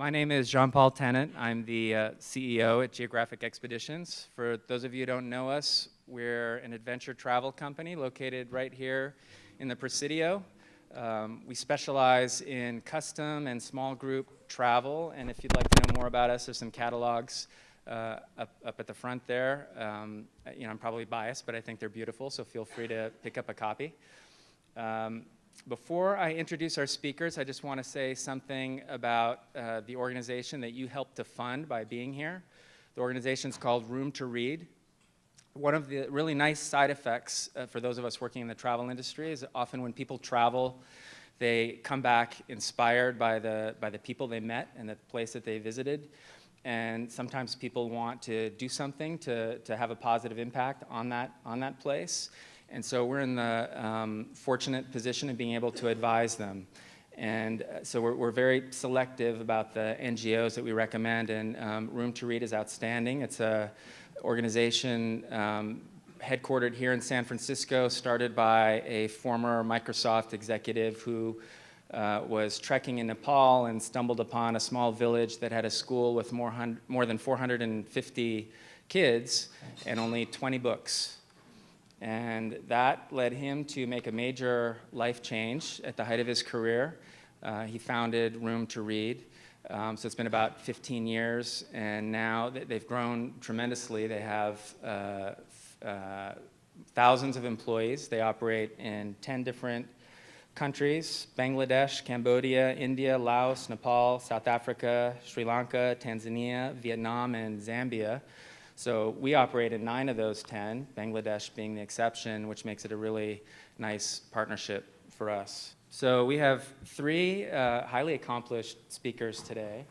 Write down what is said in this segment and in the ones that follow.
My name is Jean-Paul Tennant. I'm the CEO at Geographic Expeditions. For those of you who don't know us, we're an adventure travel company located right here in the Presidio. We specialize in custom and small group travel, and if you'd like to know more about us, there's some catalogs up at the front there. I'm probably biased, but I think they're beautiful, so feel free to pick up a copy. Before I introduce our speakers, I just want to say something about the organization that you helped to fund by being here. The organization is called Room to Read. One of the really nice side effects for those of us working in the travel industry is often when people travel, they come back inspired by the people they met and the place that they visited. And sometimes people want to do something to have a positive impact on that place. And so we're in the fortunate position of being able to advise them. And so we're very selective about the NGOs that we recommend, and Room to Read is outstanding. It's an organization headquartered here in San Francisco, started by a former Microsoft executive who was trekking in Nepal and stumbled upon a small village that had a school with more than 450 kids and only 20 books. And that led him to make a major life change at the height of his career. He founded Room to Read. So it's been about 15 years, and now they've grown tremendously. They have thousands of employees. They operate in 10 different countries: Bangladesh, Cambodia, India, Laos, Nepal, South Africa, Sri Lanka, Tanzania, Vietnam, and Zambia. So we operate in 9 of those 10, Bangladesh being the exception, which makes it a really nice partnership for us. So we have 3 highly accomplished speakers today,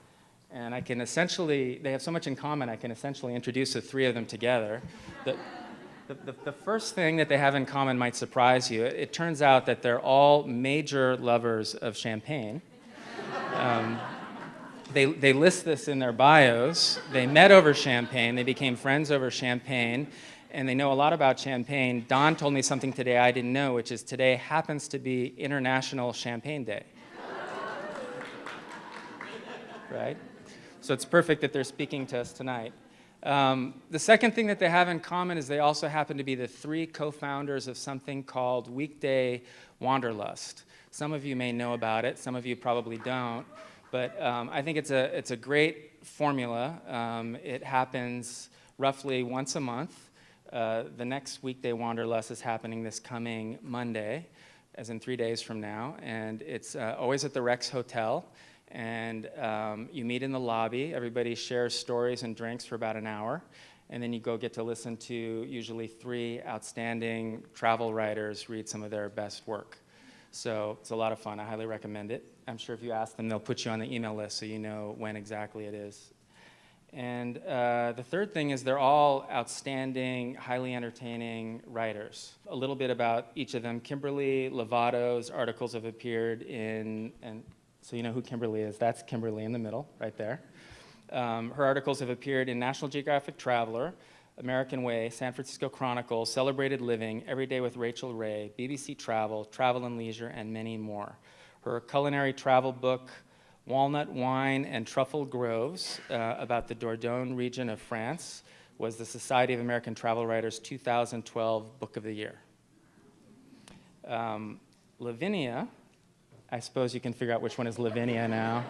and they have so much in common, I can essentially introduce the 3 of them together. The first thing that they have in common might surprise you. It turns out that they're all major lovers of champagne. They list this in their bios. They met over champagne. They became friends over champagne, and they know a lot about champagne. Don told me something today I didn't know, which is today happens to be International Champagne Day. Right? So it's perfect that they're speaking to us tonight. The second thing that they have in common is they also happen to be the 3 co-founders of something called Weekday Wanderlust. Some of you may know about it. Some of you probably don't. But I think it's a great formula. It happens roughly once a month. The next Weekday Wanderlust is happening this coming Monday, as in 3 days from now. And it's always at the Rex Hotel. And you meet in the lobby. Everybody shares stories and drinks for about an hour. And then you get to listen to usually 3 outstanding travel writers read some of their best work. So it's a lot of fun. I highly recommend it. I'm sure if you ask them, they'll put you on the email list so you know when exactly it is. And the third thing is they're all outstanding, highly entertaining writers. A little bit about each of them. Kimberly Lovato's articles have appeared in, and so you know who Kimberly is. That's Kimberly in the middle, right there. Her articles have appeared in National Geographic Traveler, American Way, San Francisco Chronicle, Celebrated Living, Every Day with Rachel Ray, BBC Travel, Travel and Leisure, and many more. Her culinary travel book, Walnut Wine and Truffle Groves, about the Dordogne region of France, was the Society of American Travel Writers 2012 Book of the Year. Lavinia, I suppose you can figure out which one is Lavinia now.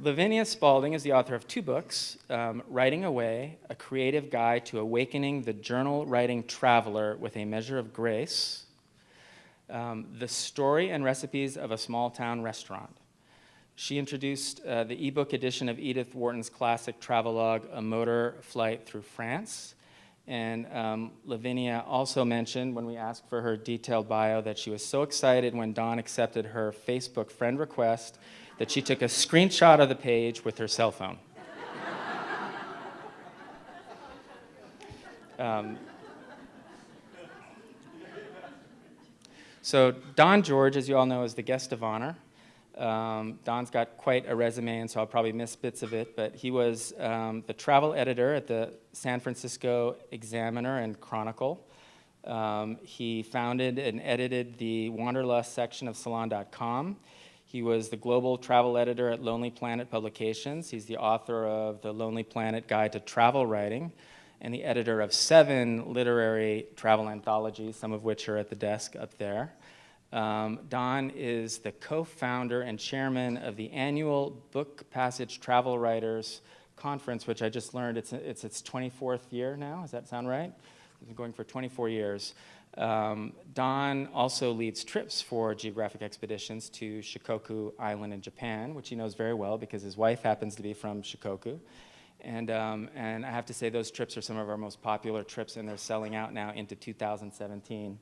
Lavinia Spalding is the author of 2 books, Writing Away, A Creative Guide to Awakening the Journal-Writing Traveler with a Measure of Grace, The Story and Recipes of a Small-Town Restaurant. She introduced the ebook edition of Edith Wharton's classic travelogue, A Motor Flight Through France. And Lavinia also mentioned, when we asked for her detailed bio, that she was so excited when Don accepted her Facebook friend request that she took a screenshot of the page with her cell phone. So Don George, as you all know, is the guest of honor. Don's got quite a resume, and so I'll probably miss bits of it, but he was the travel editor at the San Francisco Examiner and Chronicle. He founded and edited the Wanderlust section of Salon.com. He was the global travel editor at Lonely Planet Publications. He's the author of the Lonely Planet Guide to Travel Writing and the editor of 7 literary travel anthologies, some of which are at the desk up there. Don is the co-founder and chairman of the annual Book Passage Travel Writers Conference, which I just learned it's its 24th year now. Does that sound right? It's been going for 24 years. Don also leads trips for Geographic expeditions to Shikoku Island in Japan, which he knows very well because his wife happens to be from Shikoku. And I have to say those trips are some of our most popular trips, and they're selling out now into 2017.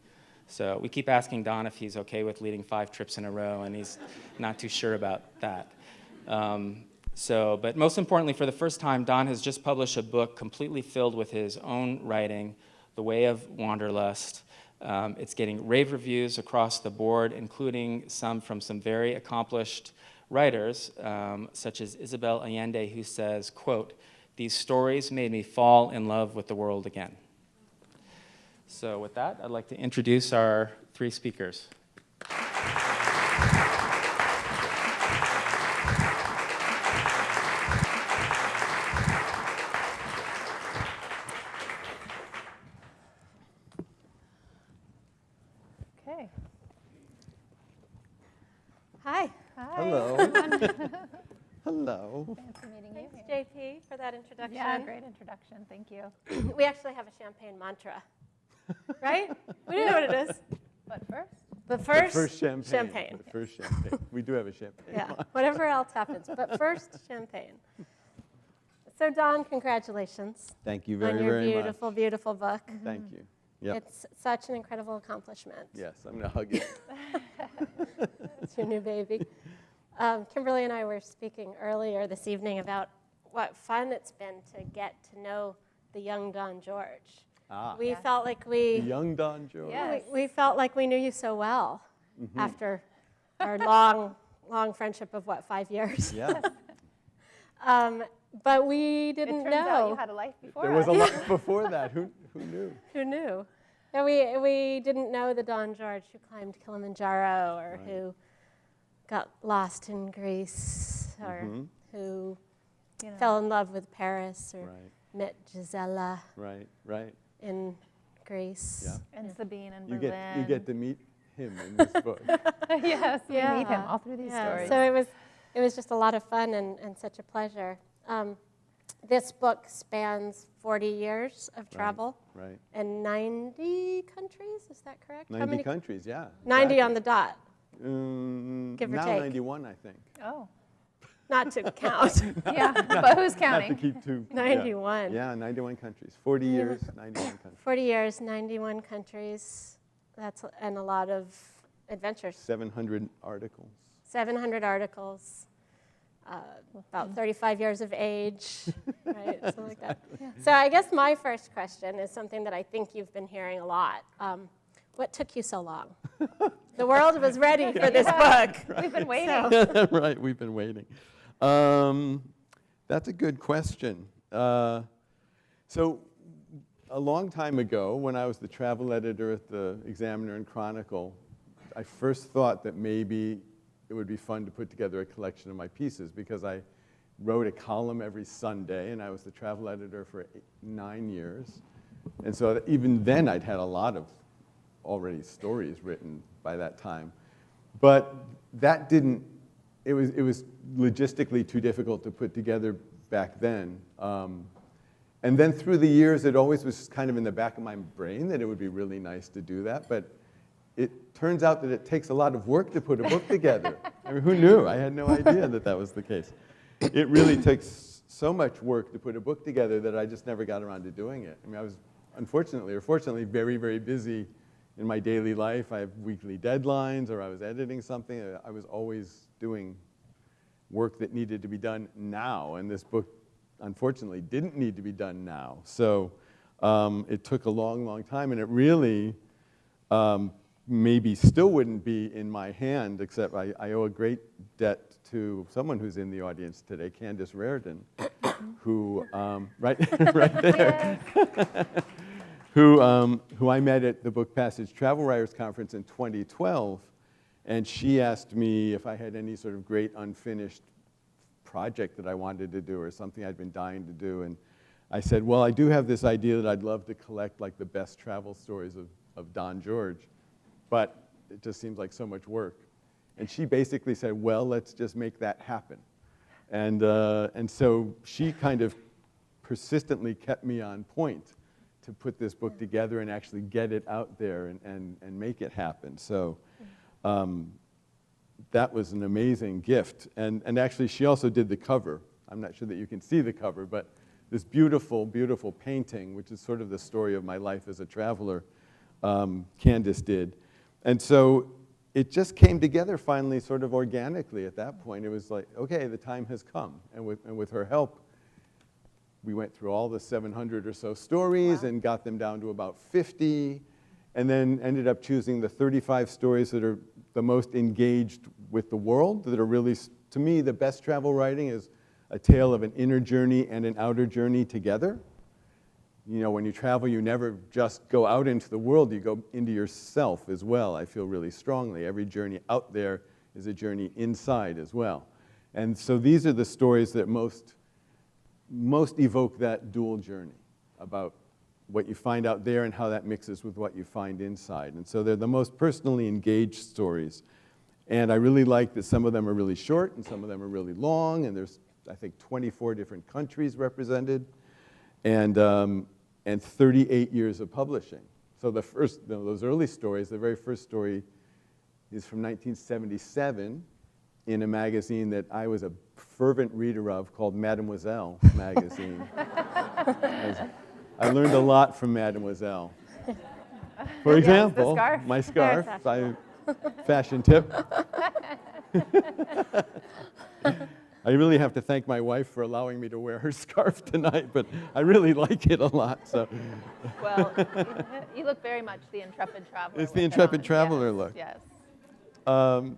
So we keep asking Don if he's okay with leading 5 trips in a row, and he's not too sure about that. But most importantly, for the first time, Don has just published a book completely filled with his own writing, The Way of Wanderlust. It's getting rave reviews across the board, including some from some very accomplished writers, such as Isabel Allende, who says, quote, "These stories made me fall in love with the world again." So with that, I'd like to introduce our 3 speakers. Okay. Hi. Hello. Hello. Fancy meeting you. Thanks, JP, for that introduction. Yeah, great introduction. Thank you. We actually have a champagne mantra, right? We don't know what it is. But first, But first, champagne. But first champagne. We do have a champagne. Yeah, whatever else happens. But first, champagne. So, Don, congratulations Thank you on very, your very beautiful, beautiful book. much. Thank you. Yep. It's such an incredible accomplishment. Yes, I'm going to hug it. It's your new baby. Kimberly and I were speaking earlier this evening about what fun it's been to get to know the young Don George. We Yes. felt like we Young Don George. Yes. we felt like we knew you so well after our long friendship of 5 years. Yeah. But we didn't it turns out know. you had a life before There was us. a lot before that. Who knew? Who knew? And we didn't know the Don George who climbed Kilimanjaro or Right. who got lost in Greece or who You know. fell in love with Paris or Right, met Gisela right. in Greece. Yeah. And Sabine and You Berlin. get to meet him in this book. Yes, we Yeah. meet him all through these Yeah, stories. so it was just a lot of fun and such a pleasure. This book spans 40 years of travel Right. and 90 countries, is that correct? 90 countries, yeah. 90 on the dot, Give or now take. 91, I think. Oh, not to count. yeah, but who's Not to counting? keep 2. 91. Yeah, 91 countries. 40 years, 91 countries. 40 years, 91 countries. And a lot of adventures. 700 articles. 700 articles. About 35 years of age, right? Something like that. Yeah. So I guess my first question is something that I think you've been hearing a lot. What took you so long? The world was ready for this book. We've been waiting. So- Right, we've been waiting. That's a good question. So a long time ago, when I was the travel editor at the Examiner and Chronicle, I first thought that maybe it would be fun to put together a collection of my pieces because I wrote a column every Sunday, and I was the travel editor for 9 years. And so even then, I'd had a lot of already stories written by that time. But that didn't, it was logistically too difficult to put together back then. And then through the years, it always was kind of in the back of my brain that it would be really nice to do that. But it turns out that it takes a lot of work to put a book together. I mean, who knew? I had no idea that that was the case. It really takes so much work to put a book together that I just never got around to doing it. I mean, I was unfortunately or fortunately very, very busy in my daily life. I have weekly deadlines, or I was editing something. I was always doing work that needed to be done now, and this book, unfortunately, didn't need to be done now. So it took a long, long time, and it really maybe still wouldn't be in my hand, except I owe a great debt to someone who's in the audience today, Candace Raridan, who, right there, who I met at the Book Passage Travel Writers Conference in 2012. And she asked me if I had any sort of great unfinished project that I wanted to do or something I'd been dying to do. And I said, well, I do have this idea that I'd love to collect like the best travel stories of Don George, but it just seems like so much work. And she basically said, well, let's just make that happen. And so she kind of persistently kept me on point to put this book together and actually get it out there and make it happen. So that was an amazing gift. And actually, she also did the cover. I'm not sure that you can see the cover, but this beautiful, beautiful painting, which is sort of the story of my life as a traveler, Candace did. And so it just came together finally sort of organically at that point. It was like, okay, the time has come. And with her help, we went through all the 700 or so stories and got them down to about 50, and then ended up choosing the 35 stories that are the most engaged with the world, that are really, to me, the best travel writing is a tale of an inner journey and an outer journey together. You know, when you travel, you never just go out into the world, you go into yourself as well. I feel really strongly. Every journey out there is a journey inside as well. And so these are the stories that most evoke that dual journey about what you find out there and how that mixes with what you find inside. And so they're the most personally engaged stories. And I really like that some of them are really short and some of them are really long, and there's, I think, 24 different countries represented, and 38 years of publishing. So the first, those early stories, the very first story is from 1977 in a magazine that I was a fervent reader of called Mademoiselle magazine. I learned a lot from Mademoiselle. For example, scarf. my scarf, fashion tip. I really have to thank my wife for allowing me to wear her scarf tonight, but I really like it a lot. So. Well, you look very much the intrepid traveler. It's the intrepid traveler yes, look. Yes.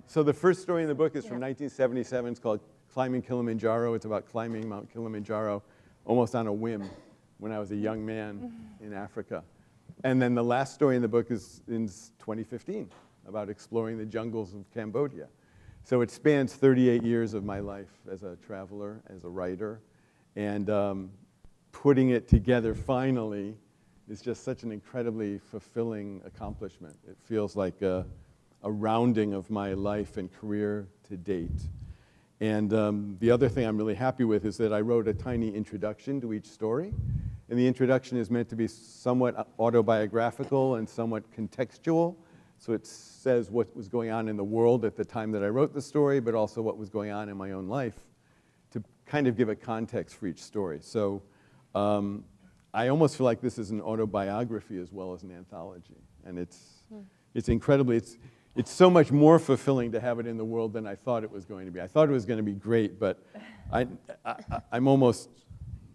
So the first story in the book is from 1977. It's called Climbing Kilimanjaro. It's about climbing Mount Kilimanjaro almost on a whim when I was a young man in Africa. And then the last story in the book is in 2015 about exploring the jungles of Cambodia. So it spans 38 years of my life as a traveler, as a writer, and putting it together finally is just such an incredibly fulfilling accomplishment. It feels like a rounding of my life and career to date. And the other thing I'm really happy with is that I wrote a tiny introduction to each story. And the introduction is meant to be somewhat autobiographical and somewhat contextual. So it says what was going on in the world at the time that I wrote the story, but also what was going on in my own life to kind of give a context for each story. So I almost feel like this is an autobiography as well as an anthology. And it's incredibly, it's so much more fulfilling to have it in the world than I thought it was going to be. I thought it was going to be great, but I'm almost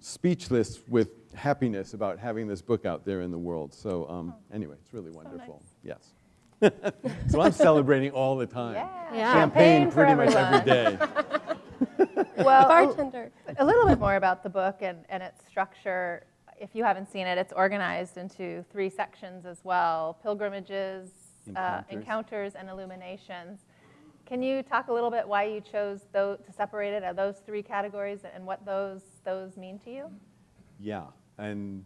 speechless with happiness about having this book out there in the world. So anyway, it's really wonderful. nice. Yes. So I'm celebrating all the time. Yeah. Champagne for pretty much everyone. every day. Well, Bartender. a little bit more about the book and its structure. If you haven't seen it, it's organized into 3 sections as well: pilgrimages, encounters, and illuminations. Can you talk a little bit why you chose to separate it at those 3 categories and what those mean to you? Yeah, and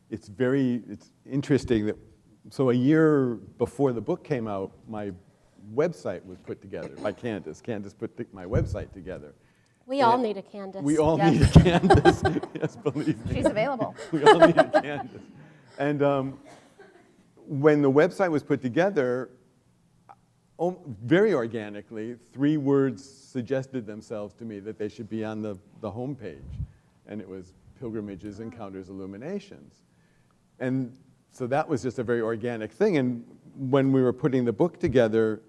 it's interesting that, so a year before the book came out, my website was put together by Candace. Candace put my website together. We all need a Candace. We all Yes. need a Candace. Yes, believe me. She's available. We all need a Candace. And when the website was put together, very organically, 3 words suggested themselves to me that they should be on the homepage. And it was pilgrimages, encounters, illuminations. And so that was just a very organic thing. And when we were putting the book together,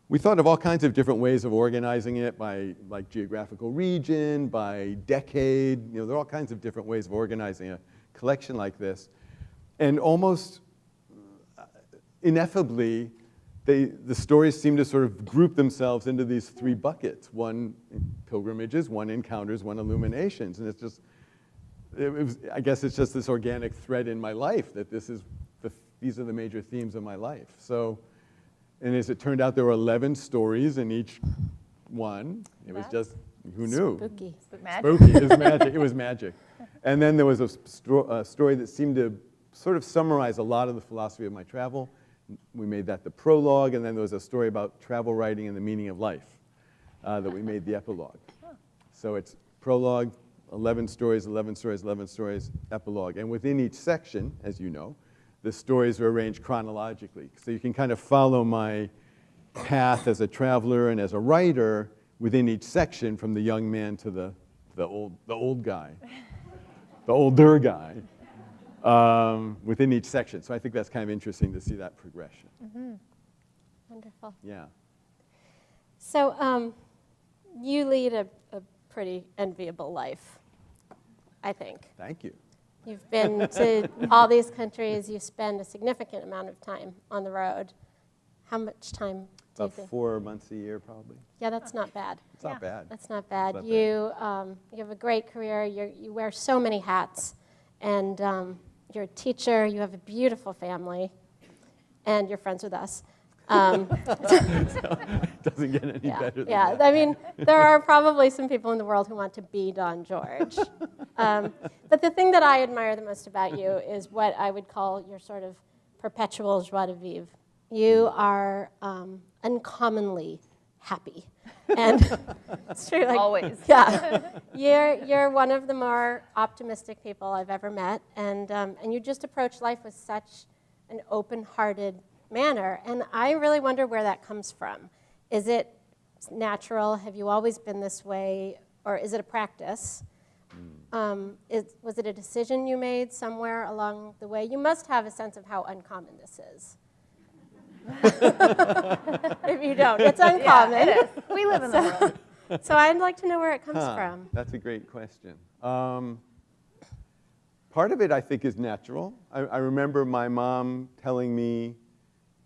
we thought of all kinds of different ways of organizing it by like geographical region, by decade. You know, there are all kinds of different ways of organizing a collection like this. And almost ineffably, the stories seem to sort of group themselves into these 3 buckets: 1 pilgrimages, 1 encounters, 1 illuminations. And it's just, I guess it's just this organic thread in my life that these are the major themes of my life. So And as it turned out, there were 11 stories in each one. It was That's just, who knew? Spooky. Magic. Spooky. It was magic. It was magic. And then there was a story that seemed to sort of summarize a lot of the philosophy of my travel. We made that the prologue, and then there was a story about travel writing and the meaning of life that we made the epilogue. So it's prologue, 11 stories, 11 stories, 11 stories, epilogue. And within each section, as you know, the stories are arranged chronologically. So you can kind of follow my path as a traveler and as a writer within each section, from the young man to the old guy, the older guy, within each section. So I think that's kind of interesting to see that progression. Wonderful. Yeah. So you lead a pretty enviable life, I think. Thank you. You've been to all these countries. You spend a significant amount of time on the road. How much time do you About think? 4 months a year, probably. Yeah, that's not bad. It's not bad. That's not bad. not bad. You have a great career. You wear so many hats, and you're a teacher. You have a beautiful family, and you're friends with us. Doesn't get any better than Yeah, that. I mean, there are probably some people in the world who want to be Don George. But the thing that I admire the most about you is what I would call your sort of perpetual joie de vivre. You are uncommonly happy. And it's true. Like, Always. Yeah. You're one of the more optimistic people I've ever met. And you just approach life with such an open-hearted manner. And I really wonder where that comes from. Is it natural? Have you always been this way? Or is it a practice? Was it a decision you made somewhere along the way? You must have a sense of how uncommon this is. If you don't, it's uncommon. Yeah, it is. We live in the world. So I'd like to know where it comes from. That's a great question. Part of it, I think, is natural. I remember my mom telling me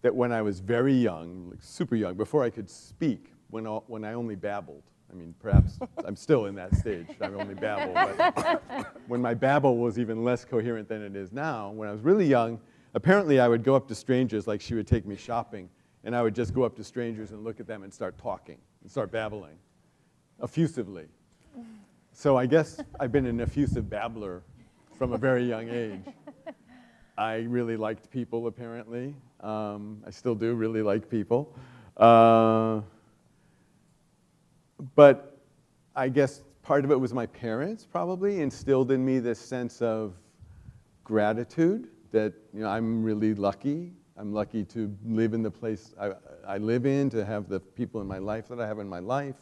that when I was very young, like super young, before I could speak, when I only babbled. I mean, perhaps I'm still in that stage. I only babble. But when my babble was even less coherent than it is now, when I was really young, apparently I would go up to strangers, like she would take me shopping, and I would just go up to strangers and look at them and start talking and start babbling, effusively. So I guess I've been an effusive babbler from a very young age. I really liked people, apparently. I still do really like people. But I guess part of it was my parents probably instilled in me this sense of gratitude that, you know, I'm really lucky. I'm lucky to live in the place I live in, to have the people in my life that I have in my life.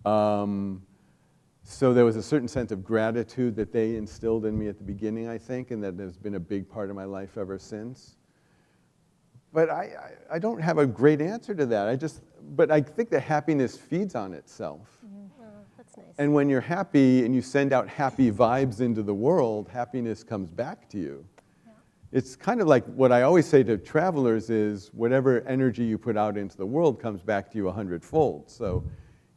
So there was a certain sense of gratitude that they instilled in me at the beginning, I think, and that has been a big part of my life ever since. But I don't have a great answer to that. But I think that happiness feeds on itself. Oh, that's nice. And when you're happy and you send out happy vibes into the world, happiness comes back to you. Yeah. It's kind of like what I always say to travelers is whatever energy you put out into the world comes back to you 100-fold. So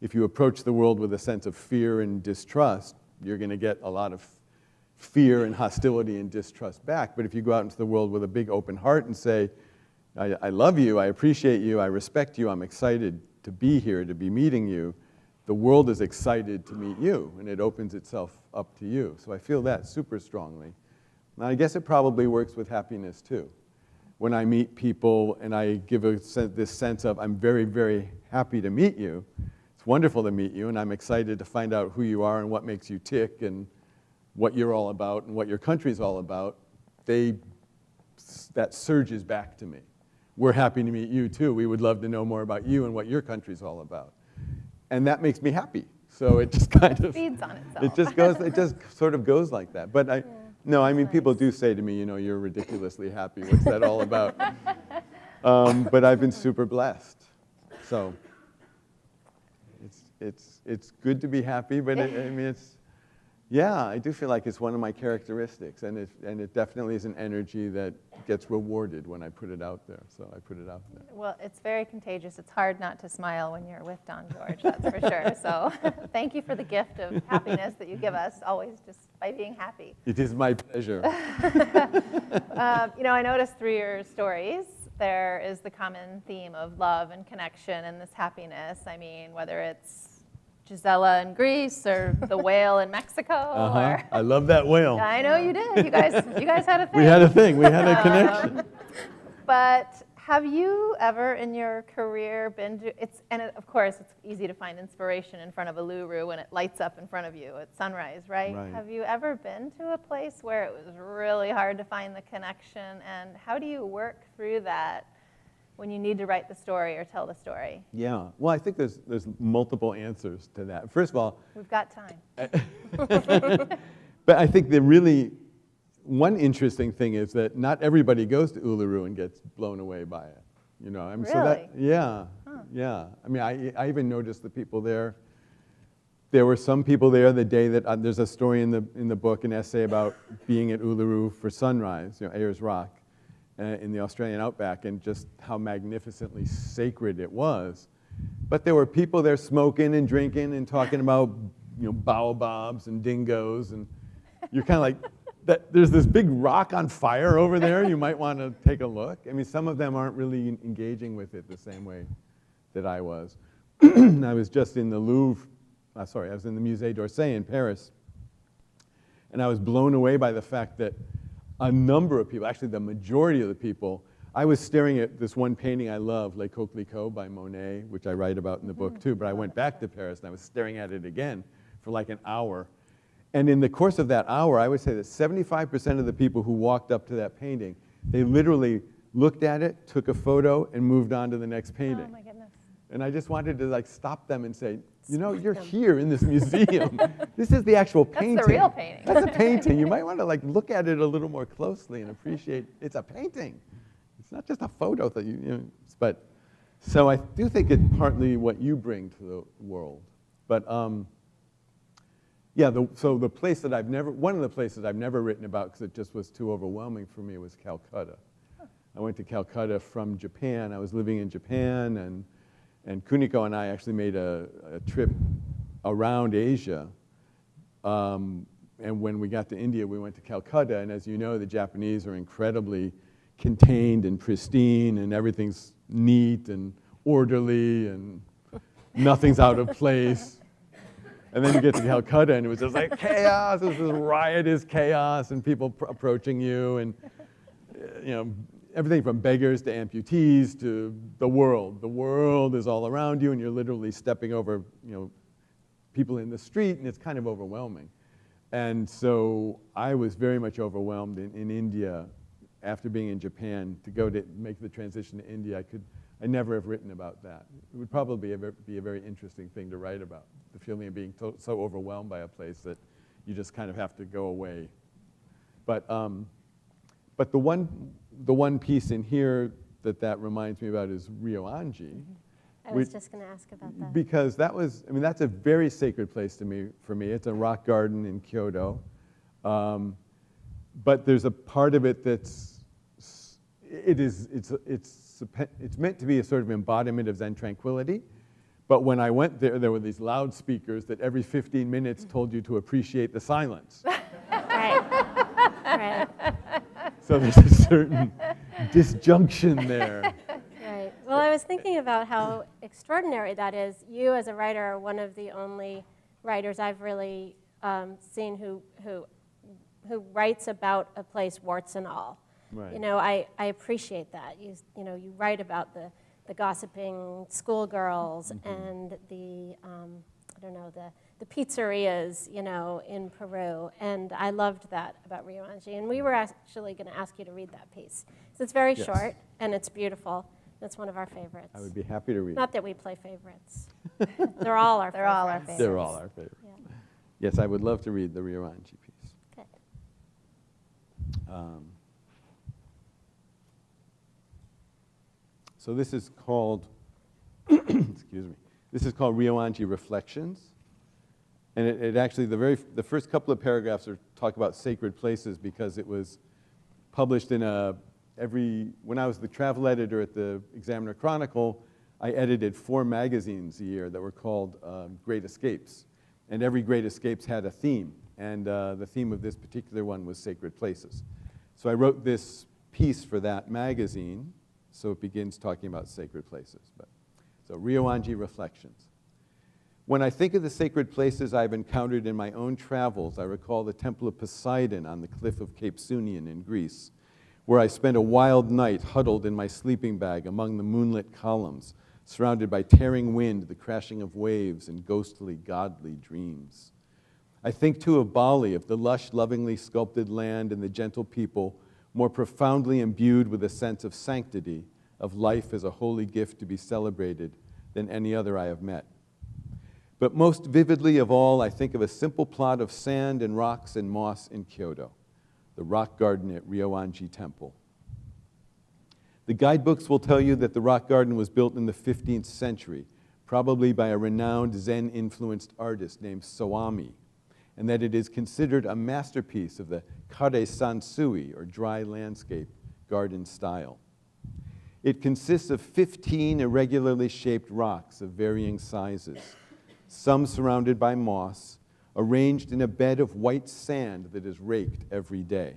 if you approach the world with a sense of fear and distrust, you're going to get a lot of fear and hostility and distrust back. But if you go out into the world with a big open heart and say, I love you, I appreciate you, I respect you, I'm excited to be here, to be meeting you, the world is excited to meet you, and it opens itself up to you. So I feel that super strongly. And I guess it probably works with happiness too. When I meet people and I give this sense of, I'm very, very happy to meet you, it's wonderful to meet you, and I'm excited to find out who you are and what makes you tick and what you're all about and what your country's all about, that surges back to me. We're happy to meet you too. We would love to know more about you and what your country's all about. And that makes me happy. So it just kind of Feeds on itself. it just sort of goes like that. But no, I mean, people do say to me, you know, you're ridiculously happy. What's that all about? But I've been super blessed. So it's good to be happy, but I do feel like it's one of my characteristics, and it definitely is an energy that gets rewarded when I put it out there. So I put it out there. Well, it's very contagious. It's hard not to smile when you're with Don George, that's for sure. So thank you for the gift of happiness that you give us, always just by being happy. It is my pleasure. You know, I noticed through your stories there is the common theme of love and connection and this happiness. I mean, whether it's Gisela in Greece or the whale in Mexico. Or, I love that whale. I know you did. You guys had a thing. We had a thing. We had a connection. But have you ever in your career been to, of course, it's easy to find inspiration in front of a luru when it lights up in front of you at sunrise, right? Have you ever been to a place where it was really hard to find the connection? And how do you work through that when you need to write the story or tell the story? Yeah. Well, I think there's multiple answers to that. First of all, We've got time. but I think one interesting thing is that not everybody goes to Uluru and gets blown away by it. You know, I mean, Really? Yeah. I mean, I even noticed the people there. There were some people there the day that there's a story in the book, an essay about being at Uluru for sunrise, Ayers Rock, in the Australian outback, and just how magnificently sacred it was. But there were people there smoking and drinking and talking about baobabs and dingoes, and you're kind of like, there's this big rock on fire over there. You might want to take a look. I mean, some of them aren't really engaging with it the same way that I was. I was just in the Louvre. I was in the Musée d'Orsay in Paris, and I was blown away by the fact that a number of people, actually the majority of the people, I was staring at this one painting I love, Les Coquelicots by Monet, which I write about in the book too, but I went back to Paris and I was staring at it again for like an hour. And in the course of that hour, I would say that 75% of the people who walked up to that painting, they literally looked at it, took a photo, and moved on to the next painting. Oh my goodness. And I just wanted to stop them and say, you're here in this museum. This is the actual painting. That's the real painting. That's a painting. You might want to look at it a little more closely and appreciate it's a painting. It's not just a photo that but so I do think it's partly what you bring to the world. But so the place that one of the places I've never written about because it just was too overwhelming for me was Calcutta. I went to Calcutta from Japan. I was living in Japan, and Kuniko and I actually made a trip around Asia. And when we got to India, we went to Calcutta. And as you know, the Japanese are incredibly contained and pristine, and everything's neat and orderly, and nothing's out of place. And then you get to Calcutta, and it was just like chaos. This is riotous chaos, and people approaching you, and everything from beggars to amputees to the world. The world is all around you, and you're literally stepping over, people in the street, and it's kind of overwhelming. And so I was very much overwhelmed in India after being in Japan. To go to make the transition to India, I never have written about that. It would probably be a very interesting thing to write about, the feeling of being so overwhelmed by a place that you just kind of have to go away. But the one piece in here that reminds me about is Ryoanji. I was just going to ask about that. Because that's a very sacred place for me. It's a rock garden in Kyoto. But there's a part of it it's meant to be a sort of embodiment of Zen tranquility. But when I went there were these loudspeakers that every 15 minutes told you to appreciate the silence. Right. So there's a certain disjunction there. Right. Well, I was thinking about how extraordinary that is. You, as a writer, are one of the only writers I've really seen who writes about a place, warts and all. Right. I appreciate that. You write about the gossiping schoolgirls and the pizzerias, in Peru, and I loved that about Ryoanji. And we were actually going to ask you to read that piece. So it's very short, and it's beautiful. It's one of our favorites. I would be happy to read Not that we play favorites. They're all our favorites. They're all our favorites. They're all our favorites. Yeah. Yes, I would love to read the Ryoanji piece. Good. So this is called, excuse me, this is called Ryoanji Reflections. And it actually, the first couple of paragraphs talk about sacred places because it was published in when I was the travel editor at the Examiner Chronicle, I edited 4 magazines a year that were called Great Escapes. And every Great Escapes had a theme. And the theme of this particular one was sacred places. So I wrote this piece for that magazine. So it begins talking about sacred places. So Ryoanji Reflections. When I think of the sacred places I've encountered in my own travels, I recall the Temple of Poseidon on the cliff of Cape Sunion in Greece, where I spent a wild night huddled in my sleeping bag among the moonlit columns, surrounded by tearing wind, the crashing of waves, and ghostly, godly dreams. I think, too, of Bali, of the lush, lovingly sculpted land and the gentle people, more profoundly imbued with a sense of sanctity, of life as a holy gift to be celebrated, than any other I have met. But most vividly of all, I think of a simple plot of sand and rocks and moss in Kyoto, the rock garden at Ryoanji Temple. The guidebooks will tell you that the rock garden was built in the 15th century, probably by a renowned Zen-influenced artist named Soami, and that it is considered a masterpiece of the kare sansui, or dry landscape, garden style. It consists of 15 irregularly shaped rocks of varying sizes, some surrounded by moss, arranged in a bed of white sand that is raked every day.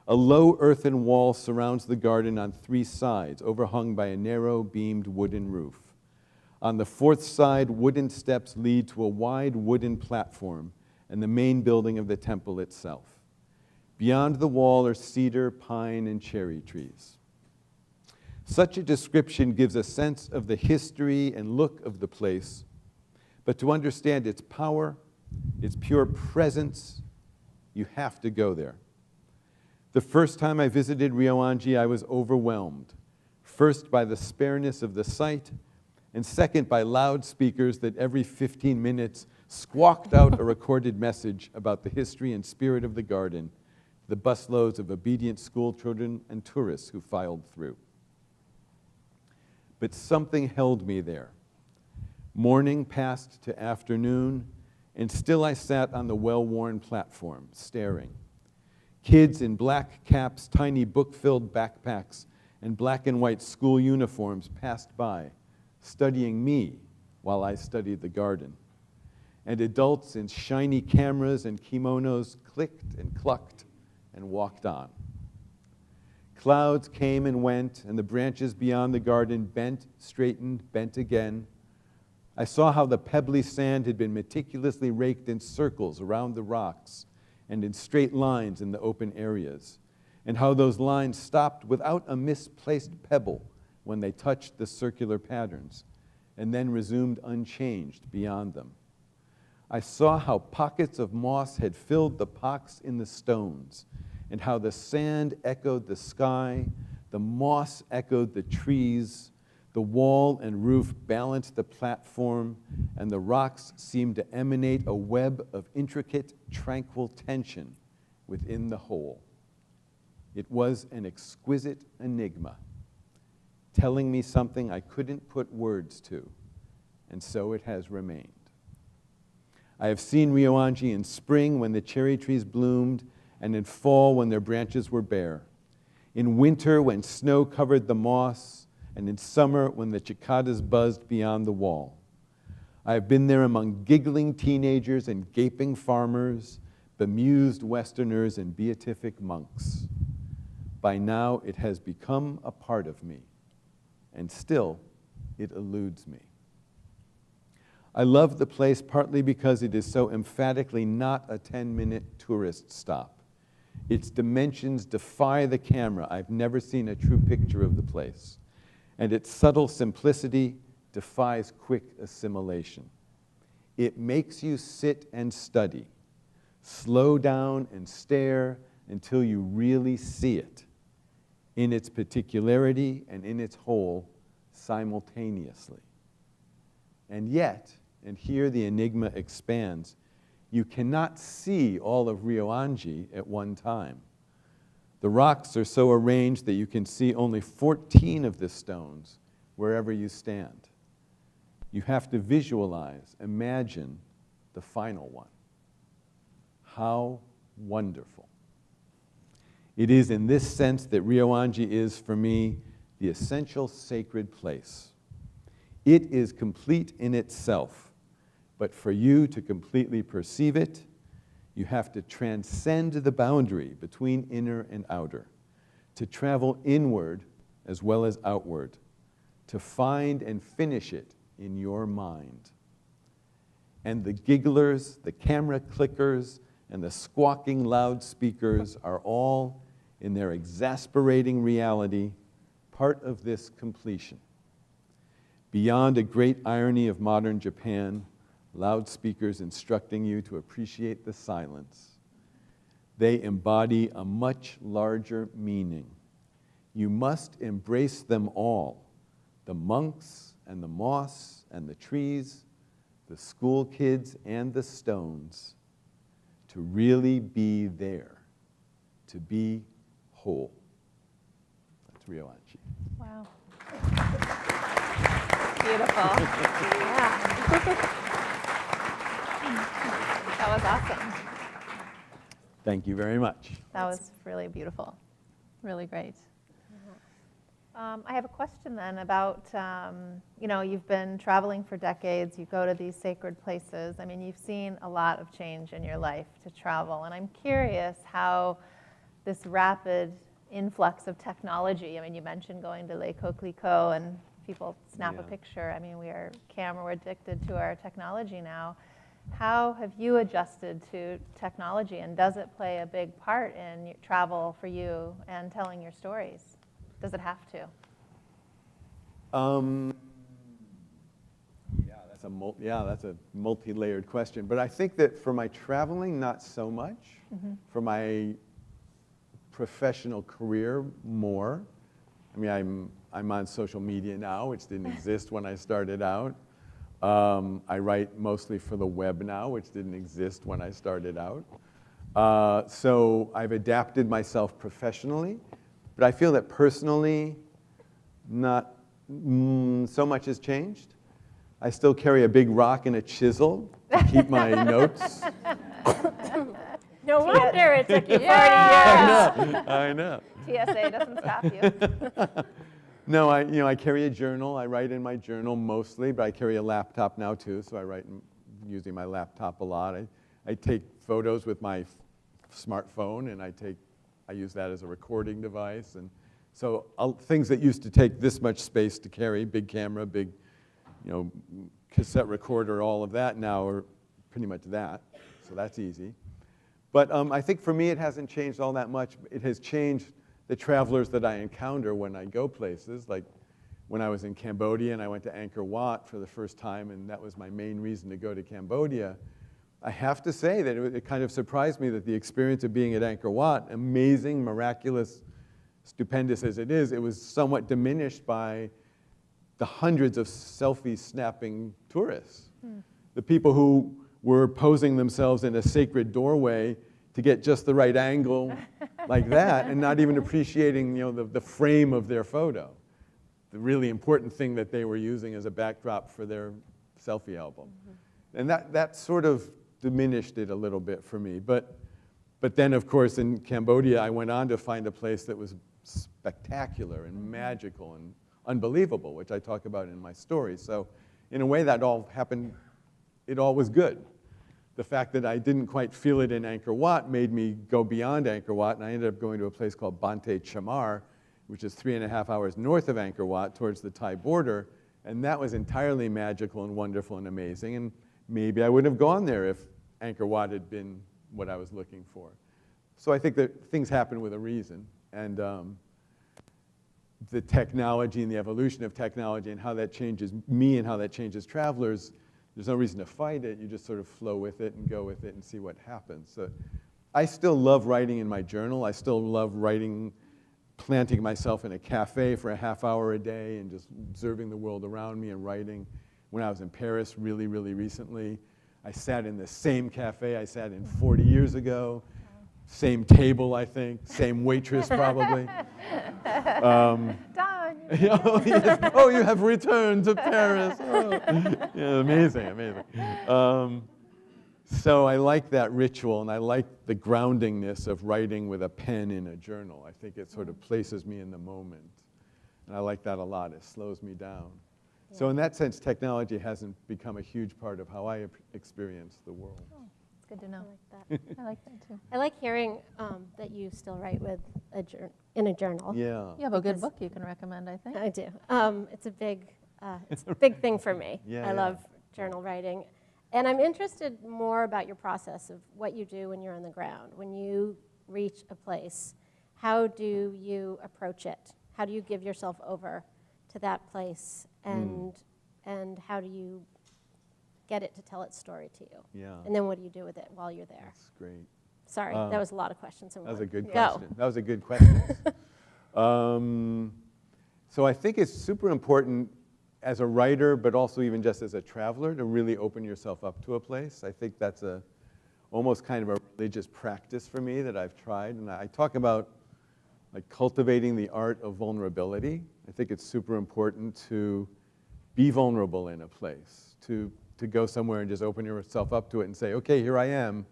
A low earthen wall surrounds the garden on 3 sides, overhung by a narrow beamed wooden roof. On the 4th side, wooden steps lead to a wide wooden platform and the main building of the temple itself. Beyond the wall are cedar, pine, and cherry trees. Such a description gives a sense of the history and look of the place, but to understand its power, its pure presence, you have to go there. The first time I visited Ryoanji, I was overwhelmed, first by the spareness of the site, and second by loudspeakers that every 15 minutes squawked out a recorded message about the history and spirit of the garden, the busloads of obedient school children and tourists who filed through. But something held me there. Morning passed to afternoon, and still I sat on the well-worn platform, staring. Kids in black caps, tiny book-filled backpacks, and black and white school uniforms passed by, studying me while I studied the garden. And adults in shiny cameras and kimonos clicked and clucked and walked on. Clouds came and went, and the branches beyond the garden bent, straightened, bent again. I saw how the pebbly sand had been meticulously raked in circles around the rocks and in straight lines in the open areas, and how those lines stopped without a misplaced pebble when they touched the circular patterns, and then resumed unchanged beyond them. I saw how pockets of moss had filled the pocks in the stones, and how the sand echoed the sky, the moss echoed the trees, the wall and roof balanced the platform, and the rocks seemed to emanate a web of intricate, tranquil tension within the whole. It was an exquisite enigma, telling me something I couldn't put words to, and so it has remained. I have seen Ryoanji in spring when the cherry trees bloomed, and in fall when their branches were bare, in winter when snow covered the moss, and in summer when the cicadas buzzed beyond the wall. I have been there among giggling teenagers and gaping farmers, bemused Westerners and beatific monks. By now, it has become a part of me, and still, it eludes me. I love the place partly because it is so emphatically not a 10-minute tourist stop. Its dimensions defy the camera. I've never seen a true picture of the place. And its subtle simplicity defies quick assimilation. It makes you sit and study, slow down and stare until you really see it, in its particularity and in its whole simultaneously. And yet, and here the enigma expands, you cannot see all of Ryoanji at one time. The rocks are so arranged that you can see only 14 of the stones wherever you stand. You have to visualize, imagine the final one. How wonderful. It is in this sense that Ryoanji is, for me, the essential sacred place. It is complete in itself, but for you to completely perceive it, you have to transcend the boundary between inner and outer, to travel inward as well as outward, to find and finish it in your mind. And the gigglers, the camera clickers, and the squawking loudspeakers are all, in their exasperating reality, part of this completion. Beyond a great irony of modern Japan, loudspeakers instructing you to appreciate the silence, they embody a much larger meaning. You must embrace them all, the monks and the moss and the trees, the school kids and the stones, to really be there, to be whole. That's Reentry. Wow. Beautiful. Yeah. That was awesome. Thank you very much. That was really beautiful. Really great. I have a question then about, you've been traveling for decades, you go to these sacred places. I mean, you've seen a lot of change in your life to travel, and I'm curious how this rapid influx of technology, I mean, you mentioned going to Lake Coquelicot and people snap a picture. I mean, we're addicted to our technology now. How have you adjusted to technology, and does it play a big part in your travel for you and telling your stories? Does it have to? That's a multi-layered question. But I think that for my traveling, not so much. Mm-hmm. For my professional career, more. I mean, I'm on social media now, which didn't exist when I started out. I write mostly for the web now, which didn't exist when I started out. So I've adapted myself professionally. But I feel that personally, not so much has changed. I still carry a big rock and a chisel to keep my notes. No wonder it took you 40 years. I know. TSA doesn't stop you. No, I carry a journal. I write in my journal mostly, but I carry a laptop now too, so I write using my laptop a lot. I take photos with my smartphone, and I use that as a recording device. And so things that used to take this much space to carry, big camera, big cassette recorder, all of that now are pretty much that. So that's easy. But I think for me it hasn't changed all that much. It has changed the travelers that I encounter when I go places. Like when I was in Cambodia and I went to Angkor Wat for the first time, and that was my main reason to go to Cambodia. I have to say that it kind of surprised me that the experience of being at Angkor Wat, amazing, miraculous, stupendous as it is, it was somewhat diminished by the hundreds of selfie-snapping tourists. The people who were posing themselves in a sacred doorway to get just the right angle like that, and not even appreciating the frame of their photo, the really important thing that they were using as a backdrop for their selfie album. And that sort of diminished it a little bit for me. But then, of course, in Cambodia, I went on to find a place that was spectacular and magical and unbelievable, which I talk about in my story. So in a way, that all happened, it all was good. The fact that I didn't quite feel it in Angkor Wat made me go beyond Angkor Wat, and I ended up going to a place called Bante Chamar, which is 3.5 hours north of Angkor Wat towards the Thai border, and that was entirely magical and wonderful and amazing. And maybe I wouldn't have gone there if Angkor Wat had been what I was looking for. So I think that things happen with a reason, and the technology and the evolution of technology and how that changes me and how that changes travelers, there's no reason to fight it. You just sort of flow with it and go with it and see what happens. So I still love writing in my journal. I still love writing, planting myself in a cafe for a half hour a day and just observing the world around me and writing. When I was in Paris really, really recently, I sat in the same cafe I sat in 40 years ago. Same table, I think. Same waitress, probably. Don. Oh, you have returned to Paris. Oh. Yeah, amazing, amazing. So I like that ritual, and I like the groundingness of writing with a pen in a journal. I think it sort of places me in the moment. And I like that a lot. It slows me down. Yeah. So in that sense, technology hasn't become a huge part of how I experience the world. Oh, it's Good to I know. like that. I like that too. I like hearing that you still write with in a journal. Yeah. You have a good Because- book you can recommend, I think. I do. It's a big thing for me. Yeah, I yeah. love journal writing. And I'm interested more about your process of what you do when you're on the ground. When you reach a place, how do you approach it? How do you give yourself over to that place? And how do you get it to tell its story to you? Yeah. And then what do you do with it while you're there? That's great. Sorry, that was a lot of questions in That was one. a good Go. question. That was a good question. So I think it's super important as a writer, but also even just as a traveler, to really open yourself up to a place. I think that's almost kind of a religious practice for me that I've tried. And I talk about like cultivating the art of vulnerability. I think it's super important to be vulnerable in a place, to go somewhere and just open yourself up to it and say, okay, here I am.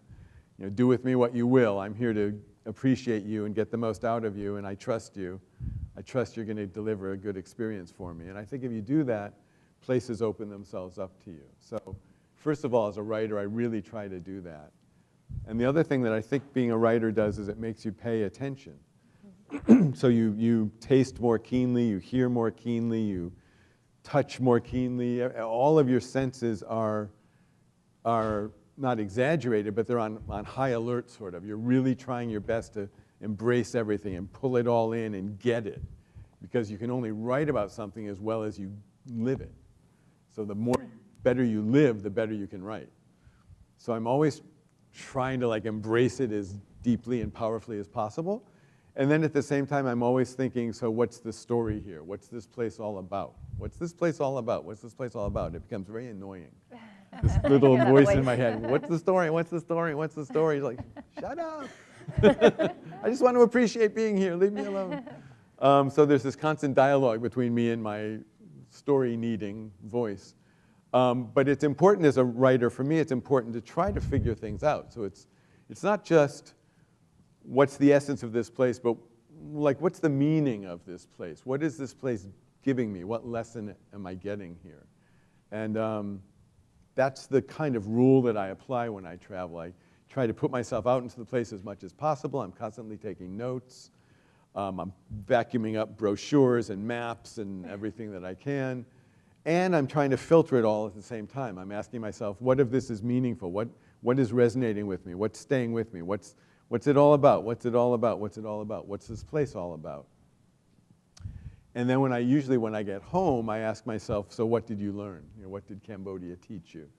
You know, do with me what you will. I'm here to appreciate you and get the most out of you, and I trust you. I trust you're going to deliver a good experience for me. And I think if you do that, places open themselves up to you. So first of all, as a writer, I really try to do that. And the other thing that I think being a writer does is it makes you pay attention. So you taste more keenly, you hear more keenly, you touch more keenly. All of your senses are not exaggerated, but they're on high alert, sort of. You're really trying your best to embrace everything and pull it all in and get it, because you can only write about something as well as you live it. So the better you live, the better you can write. So I'm always trying to like embrace it as deeply and powerfully as possible. And then at the same time, I'm always thinking, so what's the story here? What's this place all about? What's this place all about? What's this place all about? It becomes very annoying. This little That voice voice. in my head, what's the story? What's the story? What's the story? He's like, shut up. I just want to appreciate being here. Leave me alone. So there's this constant dialogue between me and my story-needing voice. But it's important as a writer, for me, it's important to try to figure things out. So it's not just what's the essence of this place, but like what's the meaning of this place? What is this place giving me? What lesson am I getting here? And that's the kind of rule that I apply when I travel. I try to put myself out into the place as much as possible. I'm constantly taking notes. I'm vacuuming up brochures and maps and everything that I can. And I'm trying to filter it all at the same time. I'm asking myself, what of this is meaningful? What is resonating with me? What's staying with me? What's it all about? What's it all about? What's it all about? What's this place all about? And then when I get home, I ask myself, so what did you learn? You know, what did Cambodia teach you?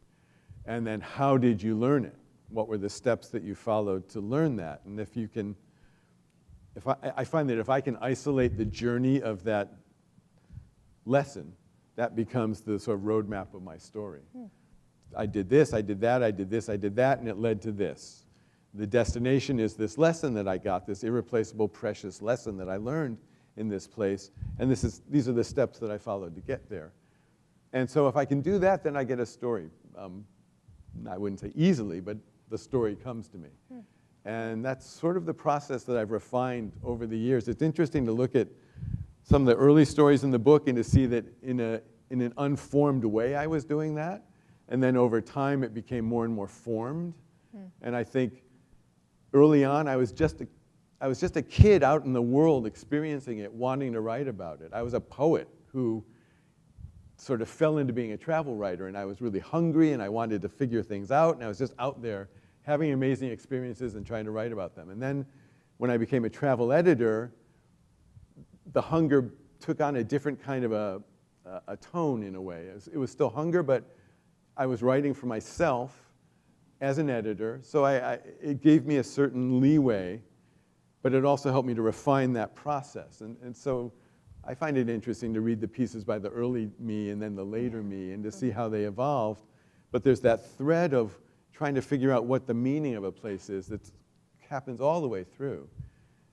And then how did you learn it? What were the steps that you followed to learn that? And if you can, I find that if I can isolate the journey of that lesson, that becomes the sort of roadmap of my story. I did this, I did that, I did this, I did that, and it led to this. The destination is this lesson that I got, this irreplaceable, precious lesson that I learned in this place, and these are the steps that I followed to get there. And so if I can do that, then I get a story. I wouldn't say easily, but the story comes to me. And that's sort of the process that I've refined over the years. It's interesting to look at some of the early stories in the book and to see that in an unformed way I was doing that. And then over time it became more and more formed. And I think early on I was just a kid out in the world experiencing it, wanting to write about it. I was a poet who sort of fell into being a travel writer, and I was really hungry and I wanted to figure things out, and I was just out there having amazing experiences and trying to write about them. And then when I became a travel editor, the hunger took on a different kind of a tone in a way. It was still hunger, but I was writing for myself as an editor, so it gave me a certain leeway, but it also helped me to refine that process. And so I find it interesting to read the pieces by the early me and then the later me and to see how they evolved. But there's that thread of trying to figure out what the meaning of a place is that happens all the way through.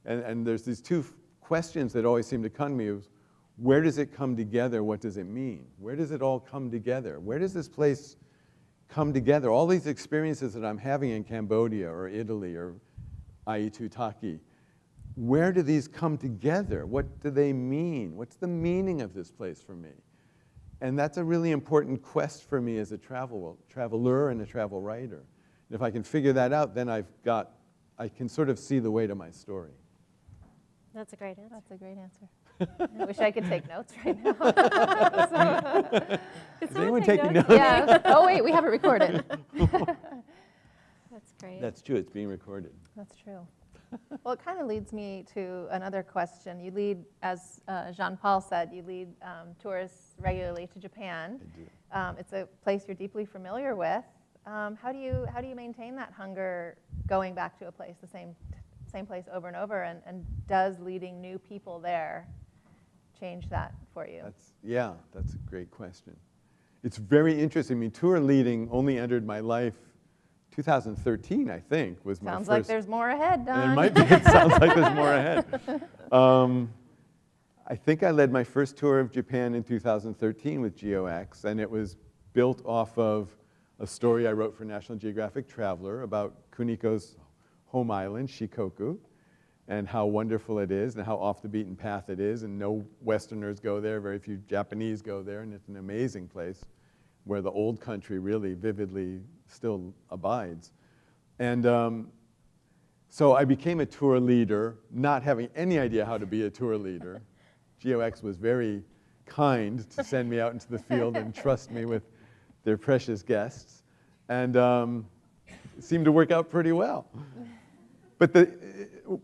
And there's these two questions that always seem to come to me is, where does it come together? What does it mean? Where does it all come together? Where does this place come together? All these experiences that I'm having in Cambodia or Italy or Aitutaki, where do these come together? What do they mean? What's the meaning of this place for me? And that's a really important quest for me as a traveler and a travel writer, If I can figure that out, then I can sort of see the way to my story. That's a great answer. That's a great answer. I wish I could take notes right now. Is anyone taking notes? Yeah. Oh, wait, we have it recorded. That's great. That's true, it's being recorded. That's true. Well, it kind of leads me to another question. You lead, as Jean-Paul said, you lead tourists regularly to Japan. I do. It's a place you're deeply familiar with. How do you maintain that hunger going back to a place, the same place over and over, and does leading new people there change that for you? That's a great question. It's very interesting. I mean, tour leading only entered my life 2013, I think, was my first. Sounds like there's more ahead, Don. And it might be. It sounds like there's more ahead. I think I led my first tour of Japan in 2013 with GeoEx, and it was built off of a story I wrote for National Geographic Traveler about Kuniko's home island, Shikoku, and how wonderful it is and how off the beaten path it is, and no Westerners go there, very few Japanese go there, and it's an amazing place where the old country really vividly still abides. And so I became a tour leader, not having any idea how to be a tour leader. GeoEx was very kind to send me out into the field and trust me with their precious guests, and it seemed to work out pretty well. But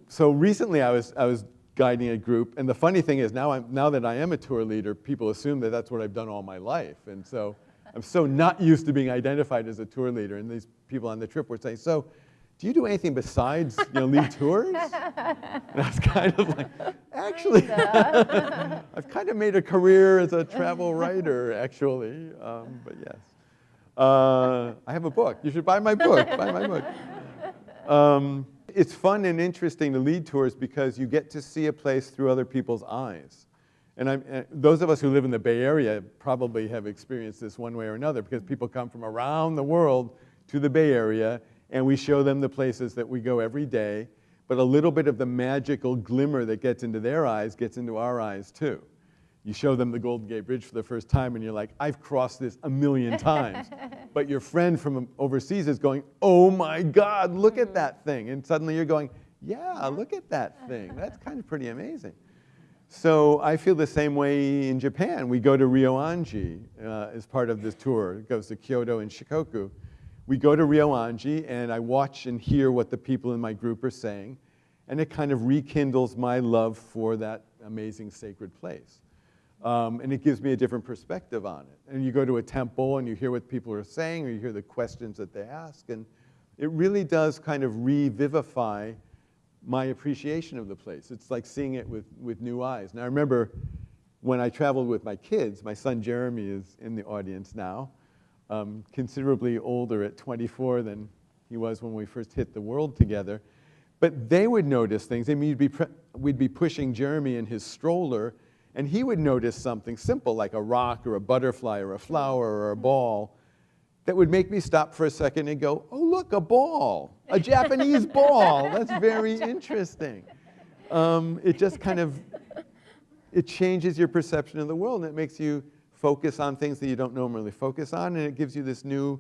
so recently I was guiding a group, and the funny thing is now that I am a tour leader, people assume that that's what I've done all my life, and so I'm so not used to being identified as a tour leader. And these people on the trip were saying, "So, do you do anything besides lead tours?" And I was kind of like, actually, I've kind of made a career as a travel writer, actually. But yes, I have a book. You should buy my book. Buy my book. It's fun and interesting to lead tours because you get to see a place through other people's eyes. And those of us who live in the Bay Area probably have experienced this one way or another, because people come from around the world to the Bay Area, and we show them the places that we go every day, but a little bit of the magical glimmer that gets into their eyes gets into our eyes too. You show them the Golden Gate Bridge for the first time, and you're like, I've crossed this a million times. But your friend from overseas is going, oh my God, look at that thing. And suddenly you're going, yeah, look at that thing. That's kind of pretty amazing. So I feel the same way in Japan. We go to Ryoanji as part of this tour. It goes to Kyoto and Shikoku. We go to Ryoanji, and I watch and hear what the people in my group are saying, and it kind of rekindles my love for that amazing sacred place. And it gives me a different perspective on it. And you go to a temple, and you hear what people are saying, or you hear the questions that they ask, and it really does kind of revivify my appreciation of the place. It's like seeing it with new eyes. Now, I remember when I traveled with my kids, my son Jeremy is in the audience now, considerably older at 24 than he was when we first hit the world together. But they would notice things. I mean, we'd be pushing Jeremy in his stroller, and he would notice something simple like a rock or a butterfly or a flower or a ball that would make me stop for a second and go, oh, look, a ball, a Japanese ball. That's very interesting. It just kind of, it changes your perception of the world, and it makes you focus on things that you don't normally focus on, and it gives you this new,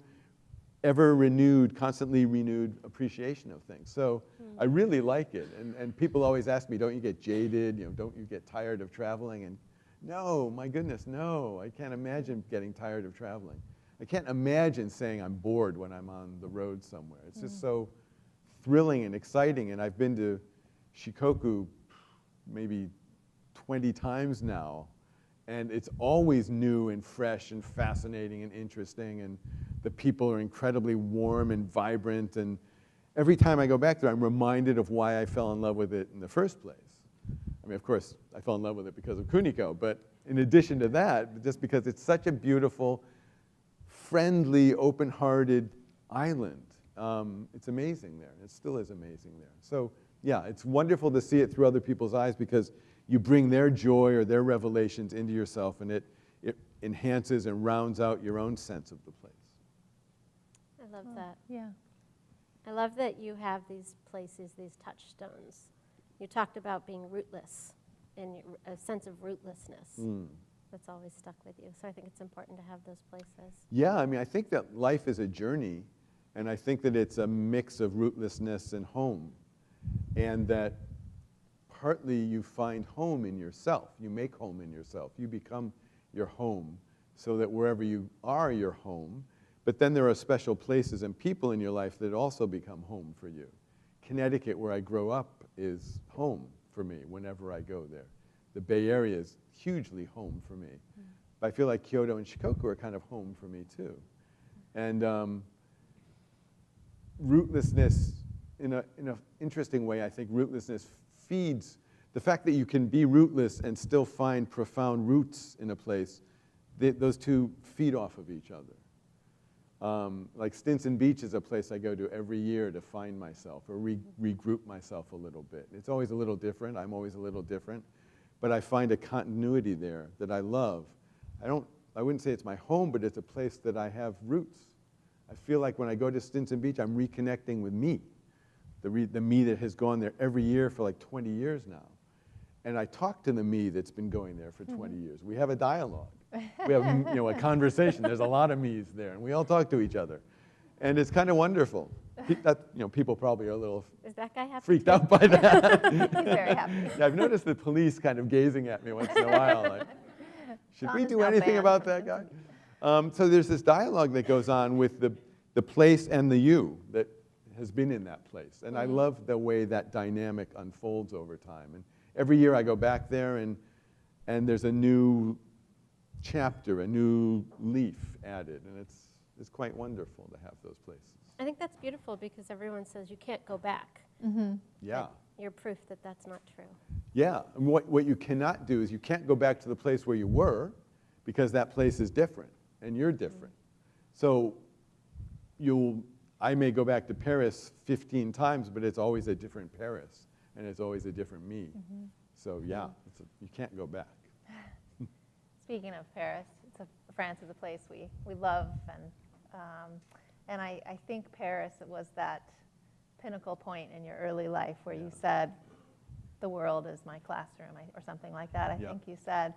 ever-renewed, constantly renewed appreciation of things. So I really like it, and people always ask me, don't you get jaded? Don't you get tired of traveling? And no, my goodness, no. I can't imagine getting tired of traveling. I can't imagine saying I'm bored when I'm on the road somewhere. It's just so thrilling and exciting, and I've been to Shikoku maybe 20 times now, and it's always new and fresh and fascinating and interesting, and the people are incredibly warm and vibrant, and every time I go back there, I'm reminded of why I fell in love with it in the first place. I mean, of course, I fell in love with it because of Kuniko, but in addition to that, just because it's such a beautiful, friendly, open-hearted island. It's amazing there. It still is amazing there. So yeah, it's wonderful to see it through other people's eyes, because you bring their joy or their revelations into yourself, and it enhances and rounds out your own sense of the place. I love that. Yeah. I love that you have these places, these touchstones. You talked about being rootless and a sense of rootlessness. That's always stuck with you. So I think it's important to have those places. Yeah, I mean, I think that life is a journey, And I think that it's a mix of rootlessness and home. And that partly you find home in yourself. You make home in yourself. You become your home so that wherever you are, you're home. But then there are special places and people in your life that also become home for you. Connecticut, where I grew up, is home for me whenever I go there. The Bay Area is hugely home for me. But I feel like Kyoto and Shikoku are kind of home for me too. And rootlessness, in an interesting way, I think rootlessness feeds the fact that you can be rootless and still find profound roots in a place. Those two feed off of each other. Like Stinson Beach is a place I go to every year to find myself or regroup myself a little bit. It's always a little different. I'm always a little different. But I find a continuity there that I love. I wouldn't say it's my home, but it's a place that I have roots. I feel like when I go to Stinson Beach, I'm reconnecting with me, the me that has gone there every year for like 20 years now. And I talk to the me that's been going there for 20 years. We have a dialogue. We have a conversation. There's a lot of me's there, and we all talk to each other. And it's kind of wonderful. People probably are a little freaked out by that. He's very happy. Yeah, I've noticed the police kind of gazing at me once in a while. Like, should we do anything about that guy? So there's this dialogue that goes on with the place and the you that has been in that place. And I love the way that dynamic unfolds over time. And every year I go back there, and there's a new chapter, a new leaf added. And it's quite wonderful to have those places. I think that's beautiful because everyone says you can't go back. Yeah. But you're proof that that's not true. Yeah, and what you cannot do is you can't go back to the place where you were because that place is different and you're different. So I may go back to Paris 15 times, but it's always a different Paris and it's always a different me. So yeah, you can't go back. Speaking of Paris, France is a place we love, and I think Paris was that pinnacle point in your early life where you said, the world is my classroom, or something like that, I think you said.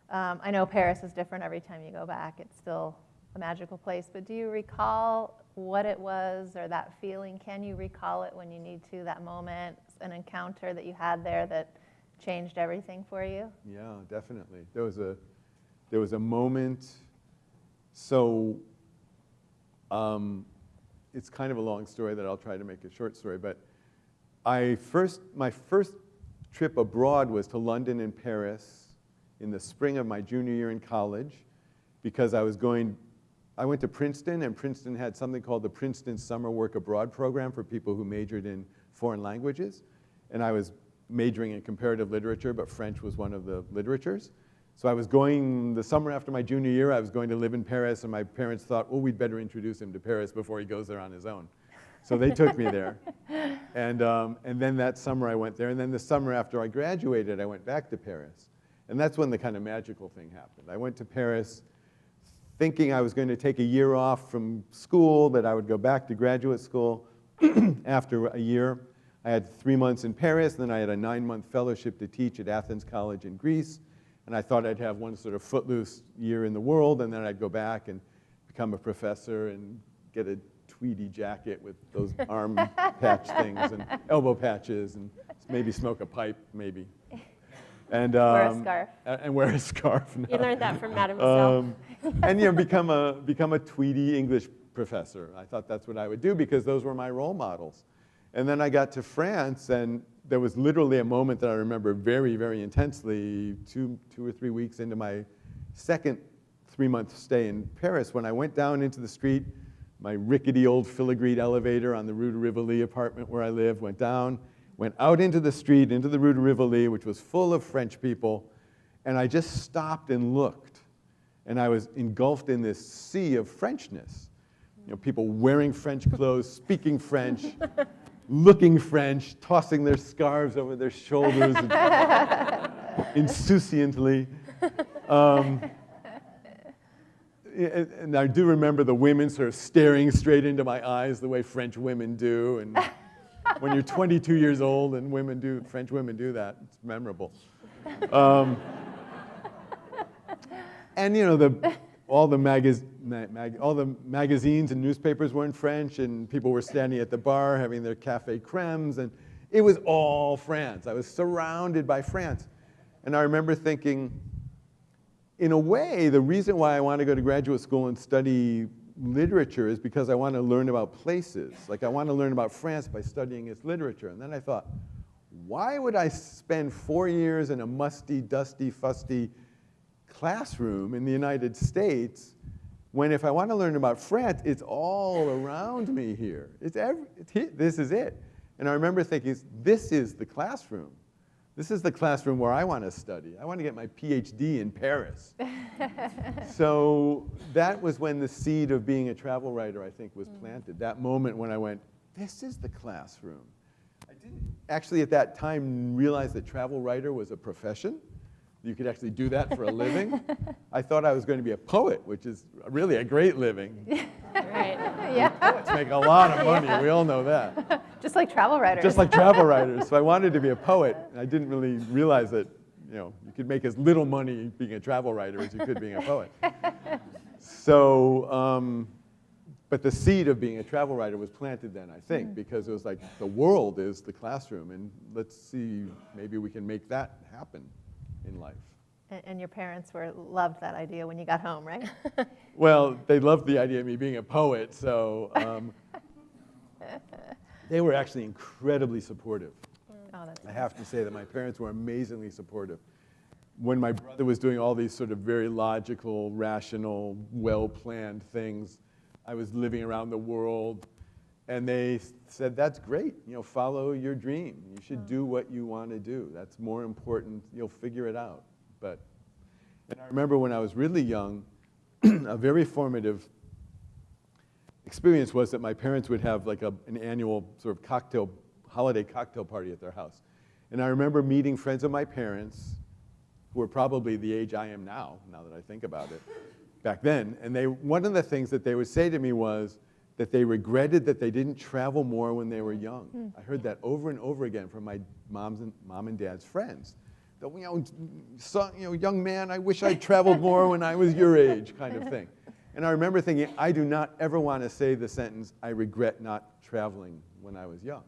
I know Paris is different every time you go back. It's still a magical place, but do you recall what it was or that feeling? Can you recall it when you need to, that moment, an encounter that you had there that changed everything for you? Yeah, definitely. There was a moment, so it's kind of a long story that I'll try to make a short story, but my first trip abroad was to London and Paris in the spring of my junior year in college because I went to Princeton, and Princeton had something called the Princeton Summer Work Abroad program for people who majored in foreign languages, and I was majoring in comparative literature, but French was one of the literatures. So I was going, the summer after my junior year, I was going to live in Paris, and my parents thought, well, we'd better introduce him to Paris before he goes there on his own. So they took me there. And then that summer I went there, and then the summer after I graduated, I went back to Paris. And that's when the kind of magical thing happened. I went to Paris thinking I was going to take a year off from school, that I would go back to graduate school. After a year, I had 3 months in Paris, then I had a 9-month fellowship to teach at Athens College in Greece. And I thought I'd have one sort of footloose year in the world, and then I'd go back and become a professor and get a tweedy jacket with those arm patch things and elbow patches, and maybe smoke a pipe, maybe. And wear a scarf. And wear a scarf. No. You learned that from Mademoiselle. And become a tweedy English professor. I thought that's what I would do because those were my role models. And then I got to France, and there was literally a moment that I remember very, very intensely, two or 3 weeks into my second 3-month stay in Paris, when I went down into the street, my rickety old filigreed elevator on the Rue de Rivoli apartment where I live, went down, went out into the street, into the Rue de Rivoli, which was full of French people, and I just stopped and looked, and I was engulfed in this sea of Frenchness. People wearing French clothes, speaking French, looking French, tossing their scarves over their shoulders insouciantly. And I do remember the women sort of staring straight into my eyes the way French women do. And when you're 22 years old and French women do that, it's memorable. And all the magazines and newspapers were in French, and people were standing at the bar having their café crèmes, and it was all France. I was surrounded by France. And I remember thinking, in a way, the reason why I want to go to graduate school and study literature is because I want to learn about places. Like, I want to learn about France by studying its literature. And then I thought, why would I spend 4 years in a musty, dusty, fusty classroom in the United States when if I want to learn about France, it's all around me here. This is it. And I remember thinking, this is the classroom. This is the classroom where I want to study. I want to get my PhD in Paris. So that was when the seed of being a travel writer, I think, was planted. That moment when I went, this is the classroom. I didn't actually at that time realize that travel writer was a profession. You could actually do that for a living. I thought I was going to be a poet, which is really a great living. Right. Yeah. Poets make a lot of money. We all know that. Just like travel writers. Just like travel writers. So I wanted to be a poet. And I didn't really realize that, you could make as little money being a travel writer as you could being a poet. So, but the seed of being a travel writer was planted then, I think, because it was like the world is the classroom, and let's see, maybe we can make that happen in life. And your parents loved that idea when you got home, right? Well, they loved the idea of me being a poet, so they were actually incredibly supportive. Oh, that's I have to say that my parents were amazingly supportive. When my brother was doing all these sort of very logical, rational, well-planned things, I was living around the world, and they said, that's great, follow your dream. You should do what you want to do. That's more important. You'll figure it out. And I remember when I was really young, a very formative experience was that my parents would have like an annual sort of holiday cocktail party at their house. And I remember meeting friends of my parents who were probably the age I am now that I think about it, back then. And one of the things that they would say to me was that they regretted that they didn't travel more when they were young. I heard that over and over again from my mom and dad's friends. That, young man, I wish I'd traveled more when I was your age, kind of thing. And I remember thinking, I do not ever want to say the sentence, I regret not traveling when I was young.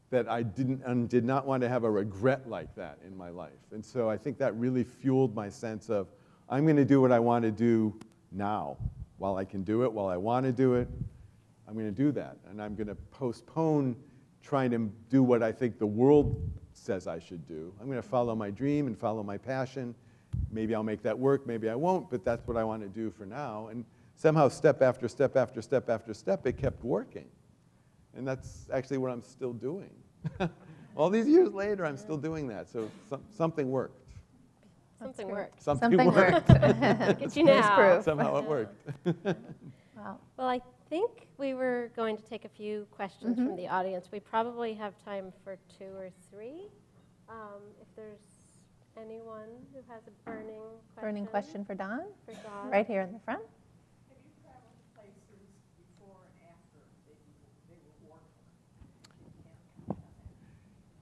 That I did not want to have a regret like that in my life. And so I think that really fueled my sense of, I'm going to do what I want to do now. While I can do it, while I want to do it, I'm going to do that. And I'm going to postpone trying to do what I think the world says I should do. I'm going to follow my dream and follow my passion. Maybe I'll make that work, maybe I won't, but that's what I want to do for now. And somehow, step after step after step after step, it kept working. And that's actually what I'm still doing. All these years later, I'm still doing that. So something worked. Something worked. Something worked. Look at you now. Proof. Somehow it worked. Wow. Well, I think we were going to take a few questions from the audience. We probably have time for 2 or 3. If there's anyone who has a Burning question for Don, for Dawn. right here in the front. Have you traveled to places before and after they were war torn?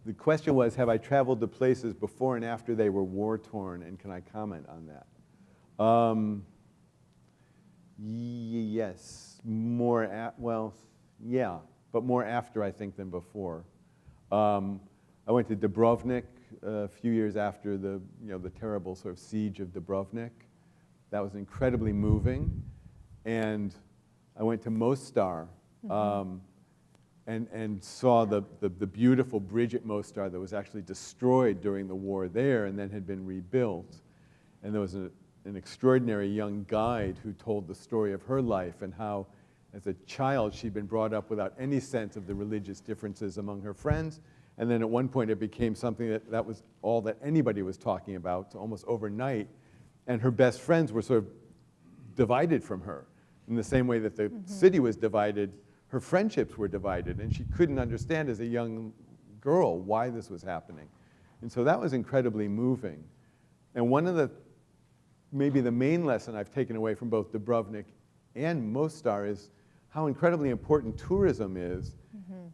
The question was, have I traveled to places before and after they were war-torn, and can I comment on that? Yes, yeah, but more after, I think, than before. I went to Dubrovnik a few years after the terrible sort of siege of Dubrovnik. That was incredibly moving. And I went to Mostar and saw the beautiful bridge at Mostar that was actually destroyed during the war there and then had been rebuilt. And there was an extraordinary young guide who told the story of her life and how, as a child, she'd been brought up without any sense of the religious differences among her friends. And then at one point it became something that was all that anybody was talking about, almost overnight. And her best friends were sort of divided from her. In the same way that the city was divided, her friendships were divided. And she couldn't understand as a young girl why this was happening. And so that was incredibly moving. And one of maybe the main lesson I've taken away from both Dubrovnik and Mostar is how incredibly important tourism is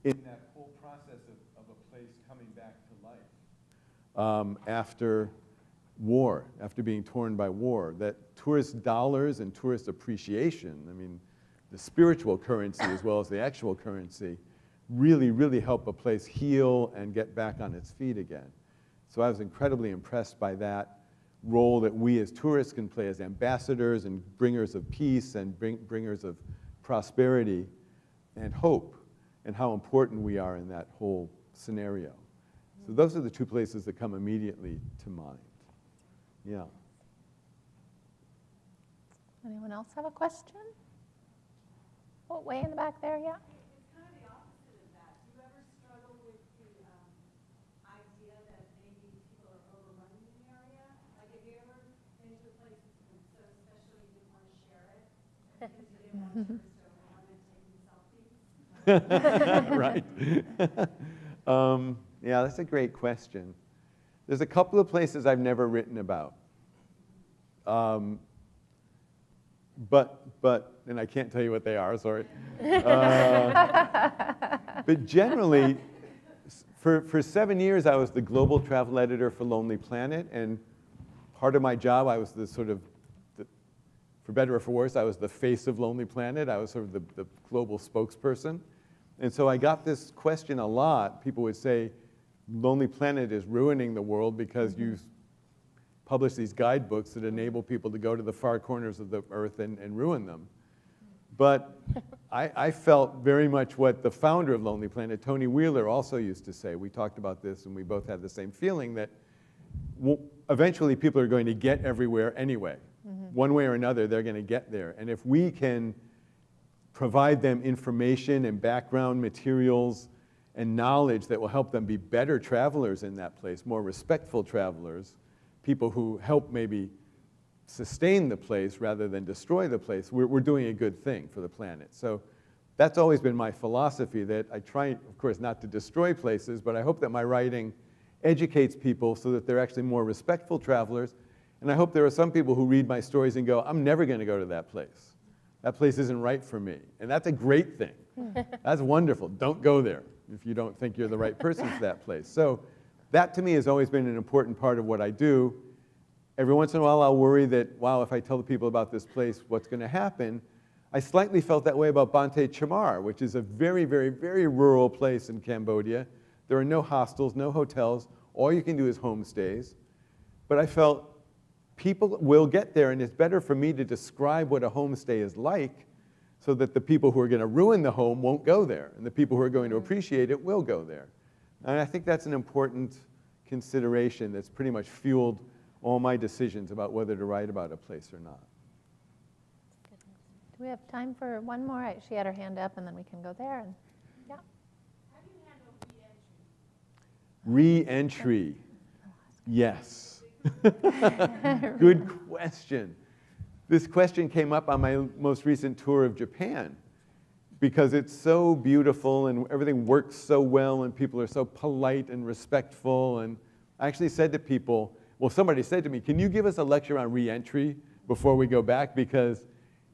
in that whole process of a place coming back to life after war, after being torn by war. That tourist dollars and tourist appreciation, I mean, the spiritual currency as well as the actual currency, really, really help a place heal and get back on its feet again. So I was incredibly impressed by that role that we as tourists can play as ambassadors and bringers of peace and bringers of prosperity and hope, and how important we are in that whole scenario. So those are the two places that come immediately to mind. Yeah. Anyone else have a question? Oh, way in the back there, yeah. It's kind of the opposite of that. Do you ever struggle with the idea that maybe people are overrunning the area? Like, have you ever been to a place that's been so special you didn't want to share it because you didn't want tourists to overrun it taking selfies? Right. Yeah, that's a great question. There's a couple of places I've never written about. And I can't tell you what they are, sorry. But generally, for 7 years, I was the global travel editor for Lonely Planet, and part of my job, I was the sort of, for better or for worse, I was the face of Lonely Planet. I was sort of the global spokesperson. And so I got this question a lot. People would say, Lonely Planet is ruining the world because you publish these guidebooks that enable people to go to the far corners of the earth and ruin them. But I felt very much what the founder of Lonely Planet, Tony Wheeler, also used to say. We talked about this, and we both had the same feeling that eventually people are going to get everywhere anyway. One way or another, they're going to get there. And if we can provide them information and background materials and knowledge that will help them be better travelers in that place, more respectful travelers, people who help maybe sustain the place rather than destroy the place, we're doing a good thing for the planet. So that's always been my philosophy, that I try, of course, not to destroy places, but I hope that my writing educates people so that they're actually more respectful travelers. And I hope there are some people who read my stories and go, I'm never going to go to that place. That place isn't right for me. And that's a great thing. That's wonderful. Don't go there if you don't think you're the right person for that place. So that to me has always been an important part of what I do. Every once in a while I'll worry that, wow, if I tell the people about this place, what's going to happen? I slightly felt that way about Bante Chamar, which is a very, very, very rural place in Cambodia. There are no hostels, no hotels. All you can do is homestays. But I felt people will get there, and it's better for me to describe what a homestay is like so that the people who are going to ruin the home won't go there, and the people who are going to appreciate it will go there. And I think that's an important consideration that's pretty much fueled all my decisions about whether to write about a place or not. Do we have time for one more? She had her hand up, and then we can go there. And yeah. How do you handle reentry? Reentry. Yes. Good question. This question came up on my most recent tour of Japan because it's so beautiful and everything works so well and people are so polite and respectful. And I actually said to people, well, somebody said to me, can you give us a lecture on reentry before we go back? Because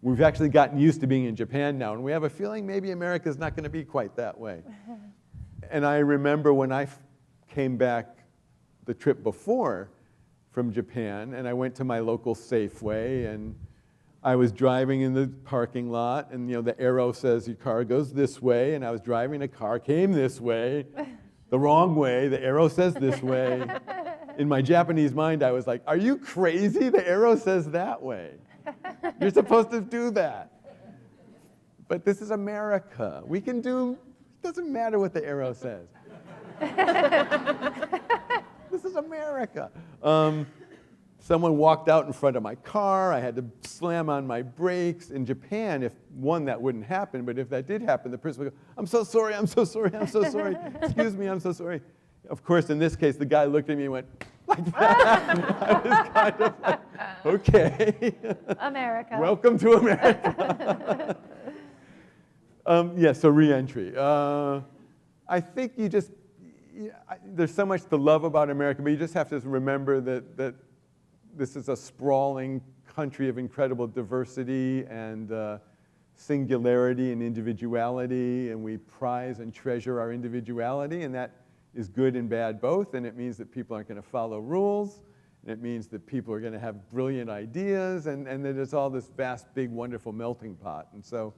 we've actually gotten used to being in Japan now, and we have a feeling maybe America's not going to be quite that way. And I remember when I came back the trip before from Japan, and I went to my local Safeway, and I was driving in the parking lot, and the arrow says your car goes this way, and I was driving, a car came this way, the wrong way, the arrow says this way. In my Japanese mind, I was like, are you crazy? The arrow says that way. You're supposed to do that. But this is America. We can do, it doesn't matter what the arrow says. This is America. Someone walked out in front of my car. I had to slam on my brakes. In Japan, if that wouldn't happen, but if that did happen, the person would go, I'm so sorry, I'm so sorry, I'm so sorry. Excuse me, I'm so sorry. Of course, in this case, the guy looked at me and went, like that. I was kind of like, okay. America. Welcome to America. So reentry. I think there's so much to love about America, but you just have to remember that this is a sprawling country of incredible diversity and singularity and individuality, and we prize and treasure our individuality, and that is good and bad both, and it means that people aren't going to follow rules, And it means that people are going to have brilliant ideas, and that it's all this vast, big, wonderful melting pot. And so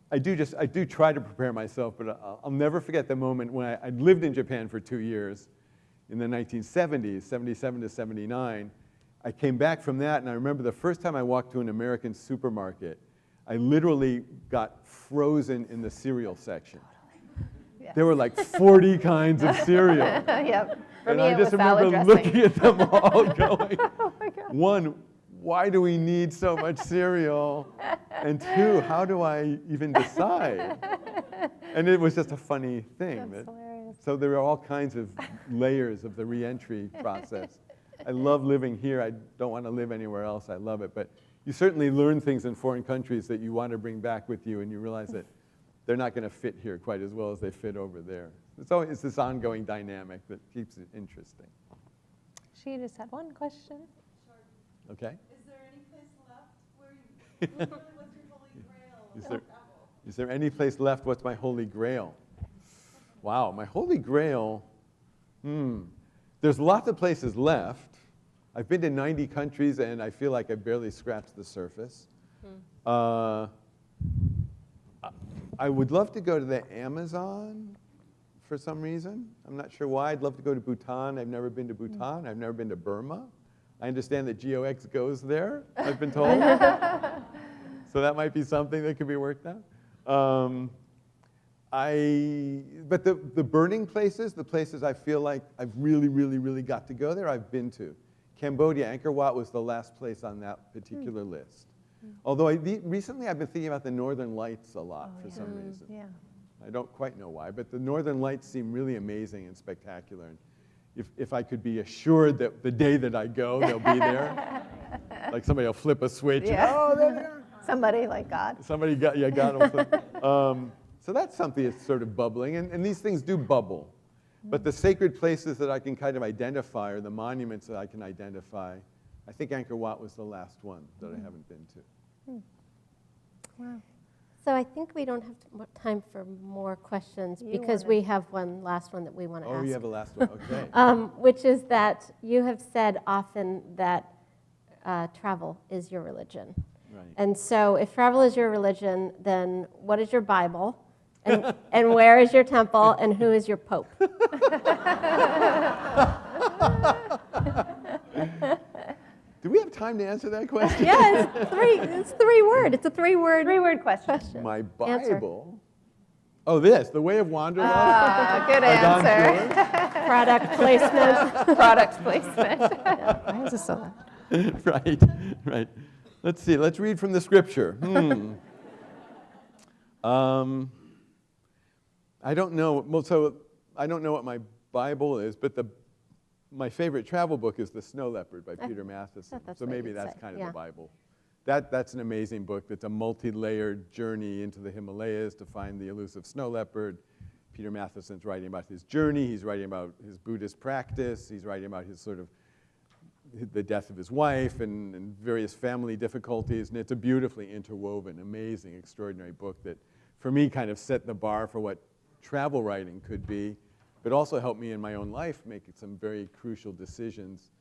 I do try to prepare myself, but I'll never forget the moment when I lived in Japan for 2 years in the 1970s, 77 to 79. I came back from that, and I remember the first time I walked to an American supermarket, I literally got frozen in the cereal section. Yeah. There were like 40 kinds of cereal. Yep. For And me, I it just was salad remember dressing. looking at them all going, Oh my God. one, why do we need so much cereal? And two, how do I even decide? And it was just a funny thing. That's hilarious. So there are all kinds of layers of the reentry process. I love living here. I don't want to live anywhere else. I love it. But you certainly learn things in foreign countries that you want to bring back with you, and you realize that they're not going to fit here quite as well as they fit over there. It's this ongoing dynamic that keeps it interesting. She just had one question. Okay? Is there any place left where you, literally what's your holy grail of travel? Is there any place left? What's my holy grail? Wow, my holy grail, there's lots of places left. I've been to 90 countries, and I feel like I barely scratched the surface. I would love to go to the Amazon for some reason. I'm not sure why. I'd love to go to Bhutan. I've never been to Bhutan. I've never been to Burma. I understand that GeoEx goes there, I've been told. So that might be something that could be worked out. But the burning places, the places I feel like I've really, really, really got to go there, I've been to. Cambodia, Angkor Wat was the last place on that particular list. Although recently I've been thinking about the Northern Lights a lot for some reason. Yeah. I don't quite know why, but the Northern Lights seem really amazing and spectacular. And if I could be assured that the day that I go, they'll be there, like somebody will flip a switch. Yeah. And, oh, there they are. Somebody like God. Somebody got them. Flip. So that's something that's sort of bubbling, and these things do bubble. But the sacred places that I can kind of identify, or the monuments that I can identify, I think Angkor Wat was the last one that I haven't been to. Wow. So I think we don't have time for more questions You because wanna- we have one last one that we want to Oh, ask. you have a last one, okay. Which is that you have said often that travel is your religion. Right. And so if travel is your religion, then what is your Bible? And where is your temple? And who is your pope? Do we have time to answer that question? Yes, it's three-word. It's a three-word. Three-word question. My Answer. Bible. Oh, this, The Way of Wanderlust. Good by Don answer. Shore. Product placement. Product placement. Why is this so loud? Right. Let's see. Let's read from the scripture. I don't know. Well, so I don't know what my Bible is, but my favorite travel book is The Snow Leopard by Peter Matheson. that's So what maybe you'd that's say, kind of yeah. the Bible. That's an amazing book. That's a multi-layered journey into the Himalayas to find the elusive snow leopard. Peter Matheson's writing about his journey. He's writing about his Buddhist practice. He's writing about his sort of the death of his wife and various family difficulties. And it's a beautifully interwoven, amazing, extraordinary book that, for me, kind of set the bar for what travel writing could be, but also helped me in my own life make some very crucial decisions.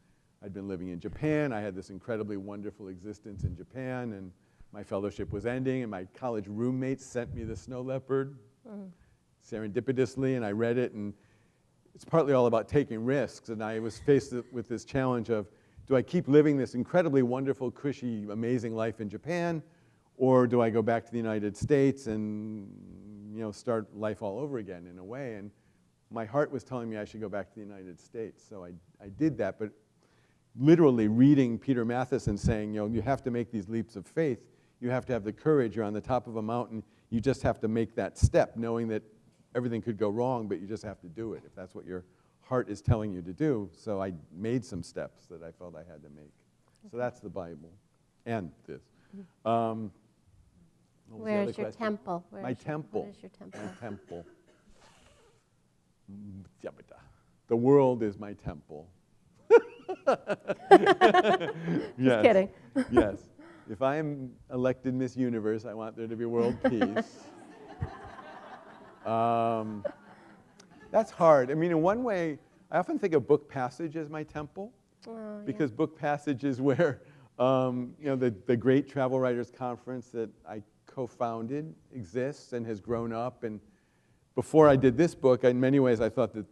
I'd been living in Japan. I had this incredibly wonderful existence in Japan, and my fellowship was ending, and my college roommates sent me The Snow Leopard serendipitously, and I read it, and it's partly all about taking risks, and I was faced with this challenge of, do I keep living this incredibly wonderful, cushy, amazing life in Japan, or do I go back to the United States and start life all over again in a way? And my heart was telling me I should go back to the United States, so I did that, but literally reading Peter Matheson saying, you have to make these leaps of faith. You have to have the courage. You're on the top of a mountain. You just have to make that step, knowing that everything could go wrong, but you just have to do it if that's what your heart is telling you to do. So I made some steps that I felt I had to make. So that's the Bible and this. What was the Where other is your question? temple? My temple. What is your temple? My temple. The world is my temple. Just kidding. Yes. If I am elected Miss Universe, I want there to be world peace. That's hard. I mean, in one way, I often think of book passage as my temple. Oh, because Book Passage is where, the great Travel Writers Conference that I co-founded exists and has grown up. And before I did this book, in many ways, I thought that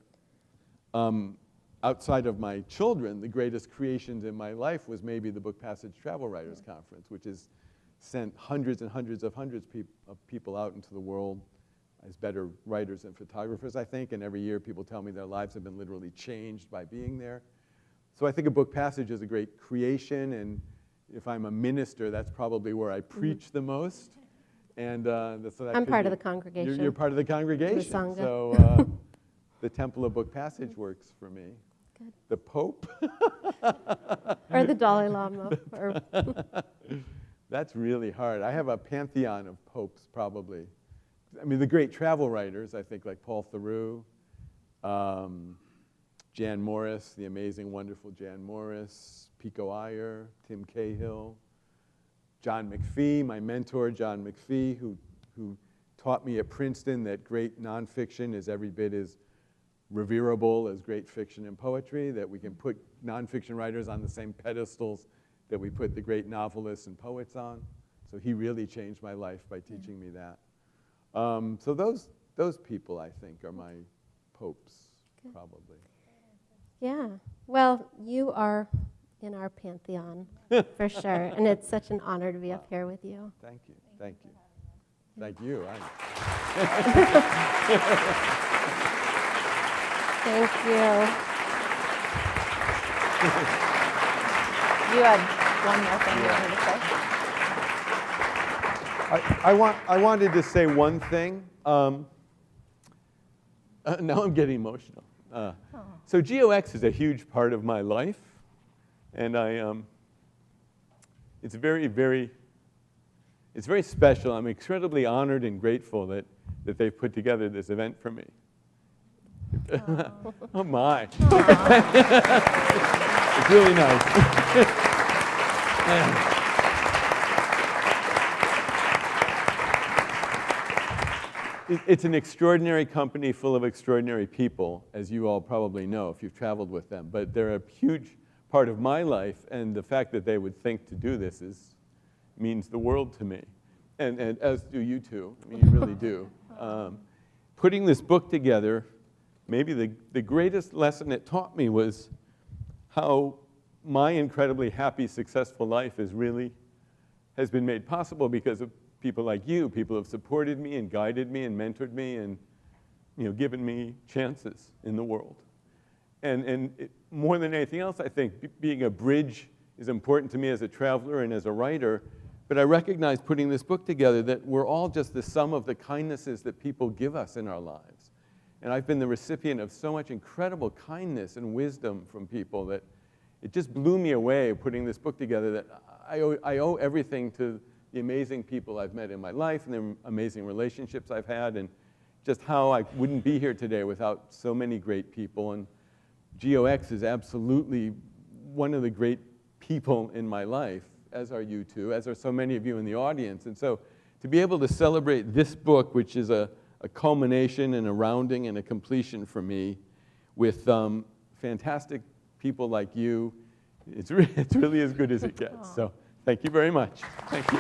outside of my children, the greatest creations in my life was maybe the Book Passage Travel Writers Conference, which has sent hundreds and hundreds of people out into the world as better writers and photographers, I think. And every year people tell me their lives have been literally changed by being there. So I think a Book Passage is a great creation, and if I'm a minister, that's probably where I preach the most. And so that I'm could part be- of the congregation. You're part of the congregation. Sangha. So the Temple of Book Passage works for me. Good. The Pope? Or the Dalai Lama. Or That's really hard. I have a pantheon of popes, probably. I mean, the great travel writers, I think, like Paul Theroux, Jan Morris, the amazing, wonderful Jan Morris, Pico Iyer, Tim Cahill, John McPhee, my mentor, John McPhee, who taught me at Princeton that great nonfiction is every bit as reverable as great fiction and poetry, that we can put nonfiction writers on the same pedestals that we put the great novelists and poets on. So he really changed my life by teaching me that. So those people, I think, are my popes, probably. yeah. Well, you are in our pantheon, for sure. And it's such an honor to be up here with you. Thank you. Thank you. Thank you. Thank you. You had one more thing you wanted to say? I wanted to say one thing. Now I'm getting emotional. So GeoEx is a huge part of my life, and it's very special. I'm incredibly honored and grateful that they've put together this event for me. Oh my. It's really nice. It's an extraordinary company full of extraordinary people, as you all probably know if you've traveled with them. But they're a huge part of my life, and the fact that they would think to do this means the world to me. And as do you two. I mean, you really do. Putting this book together, maybe the greatest lesson it taught me was how my incredibly happy, successful life has been made possible because of people like you. People have supported me and guided me and mentored me and given me chances in the world. And more than anything else, I think being a bridge is important to me as a traveler and as a writer. But I recognize putting this book together that we're all just the sum of the kindnesses that people give us in our lives. And I've been the recipient of so much incredible kindness and wisdom from people that it just blew me away putting this book together, that I owe everything to the amazing people I've met in my life and the amazing relationships I've had, and just how I wouldn't be here today without so many great people. And GeoEx is absolutely one of the great people in my life, as are you two, as are so many of you in the audience. And so to be able to celebrate this book, which is a culmination and a rounding and a completion for me, with fantastic people like you, it's really as good as it gets. So thank you very much. Thank you.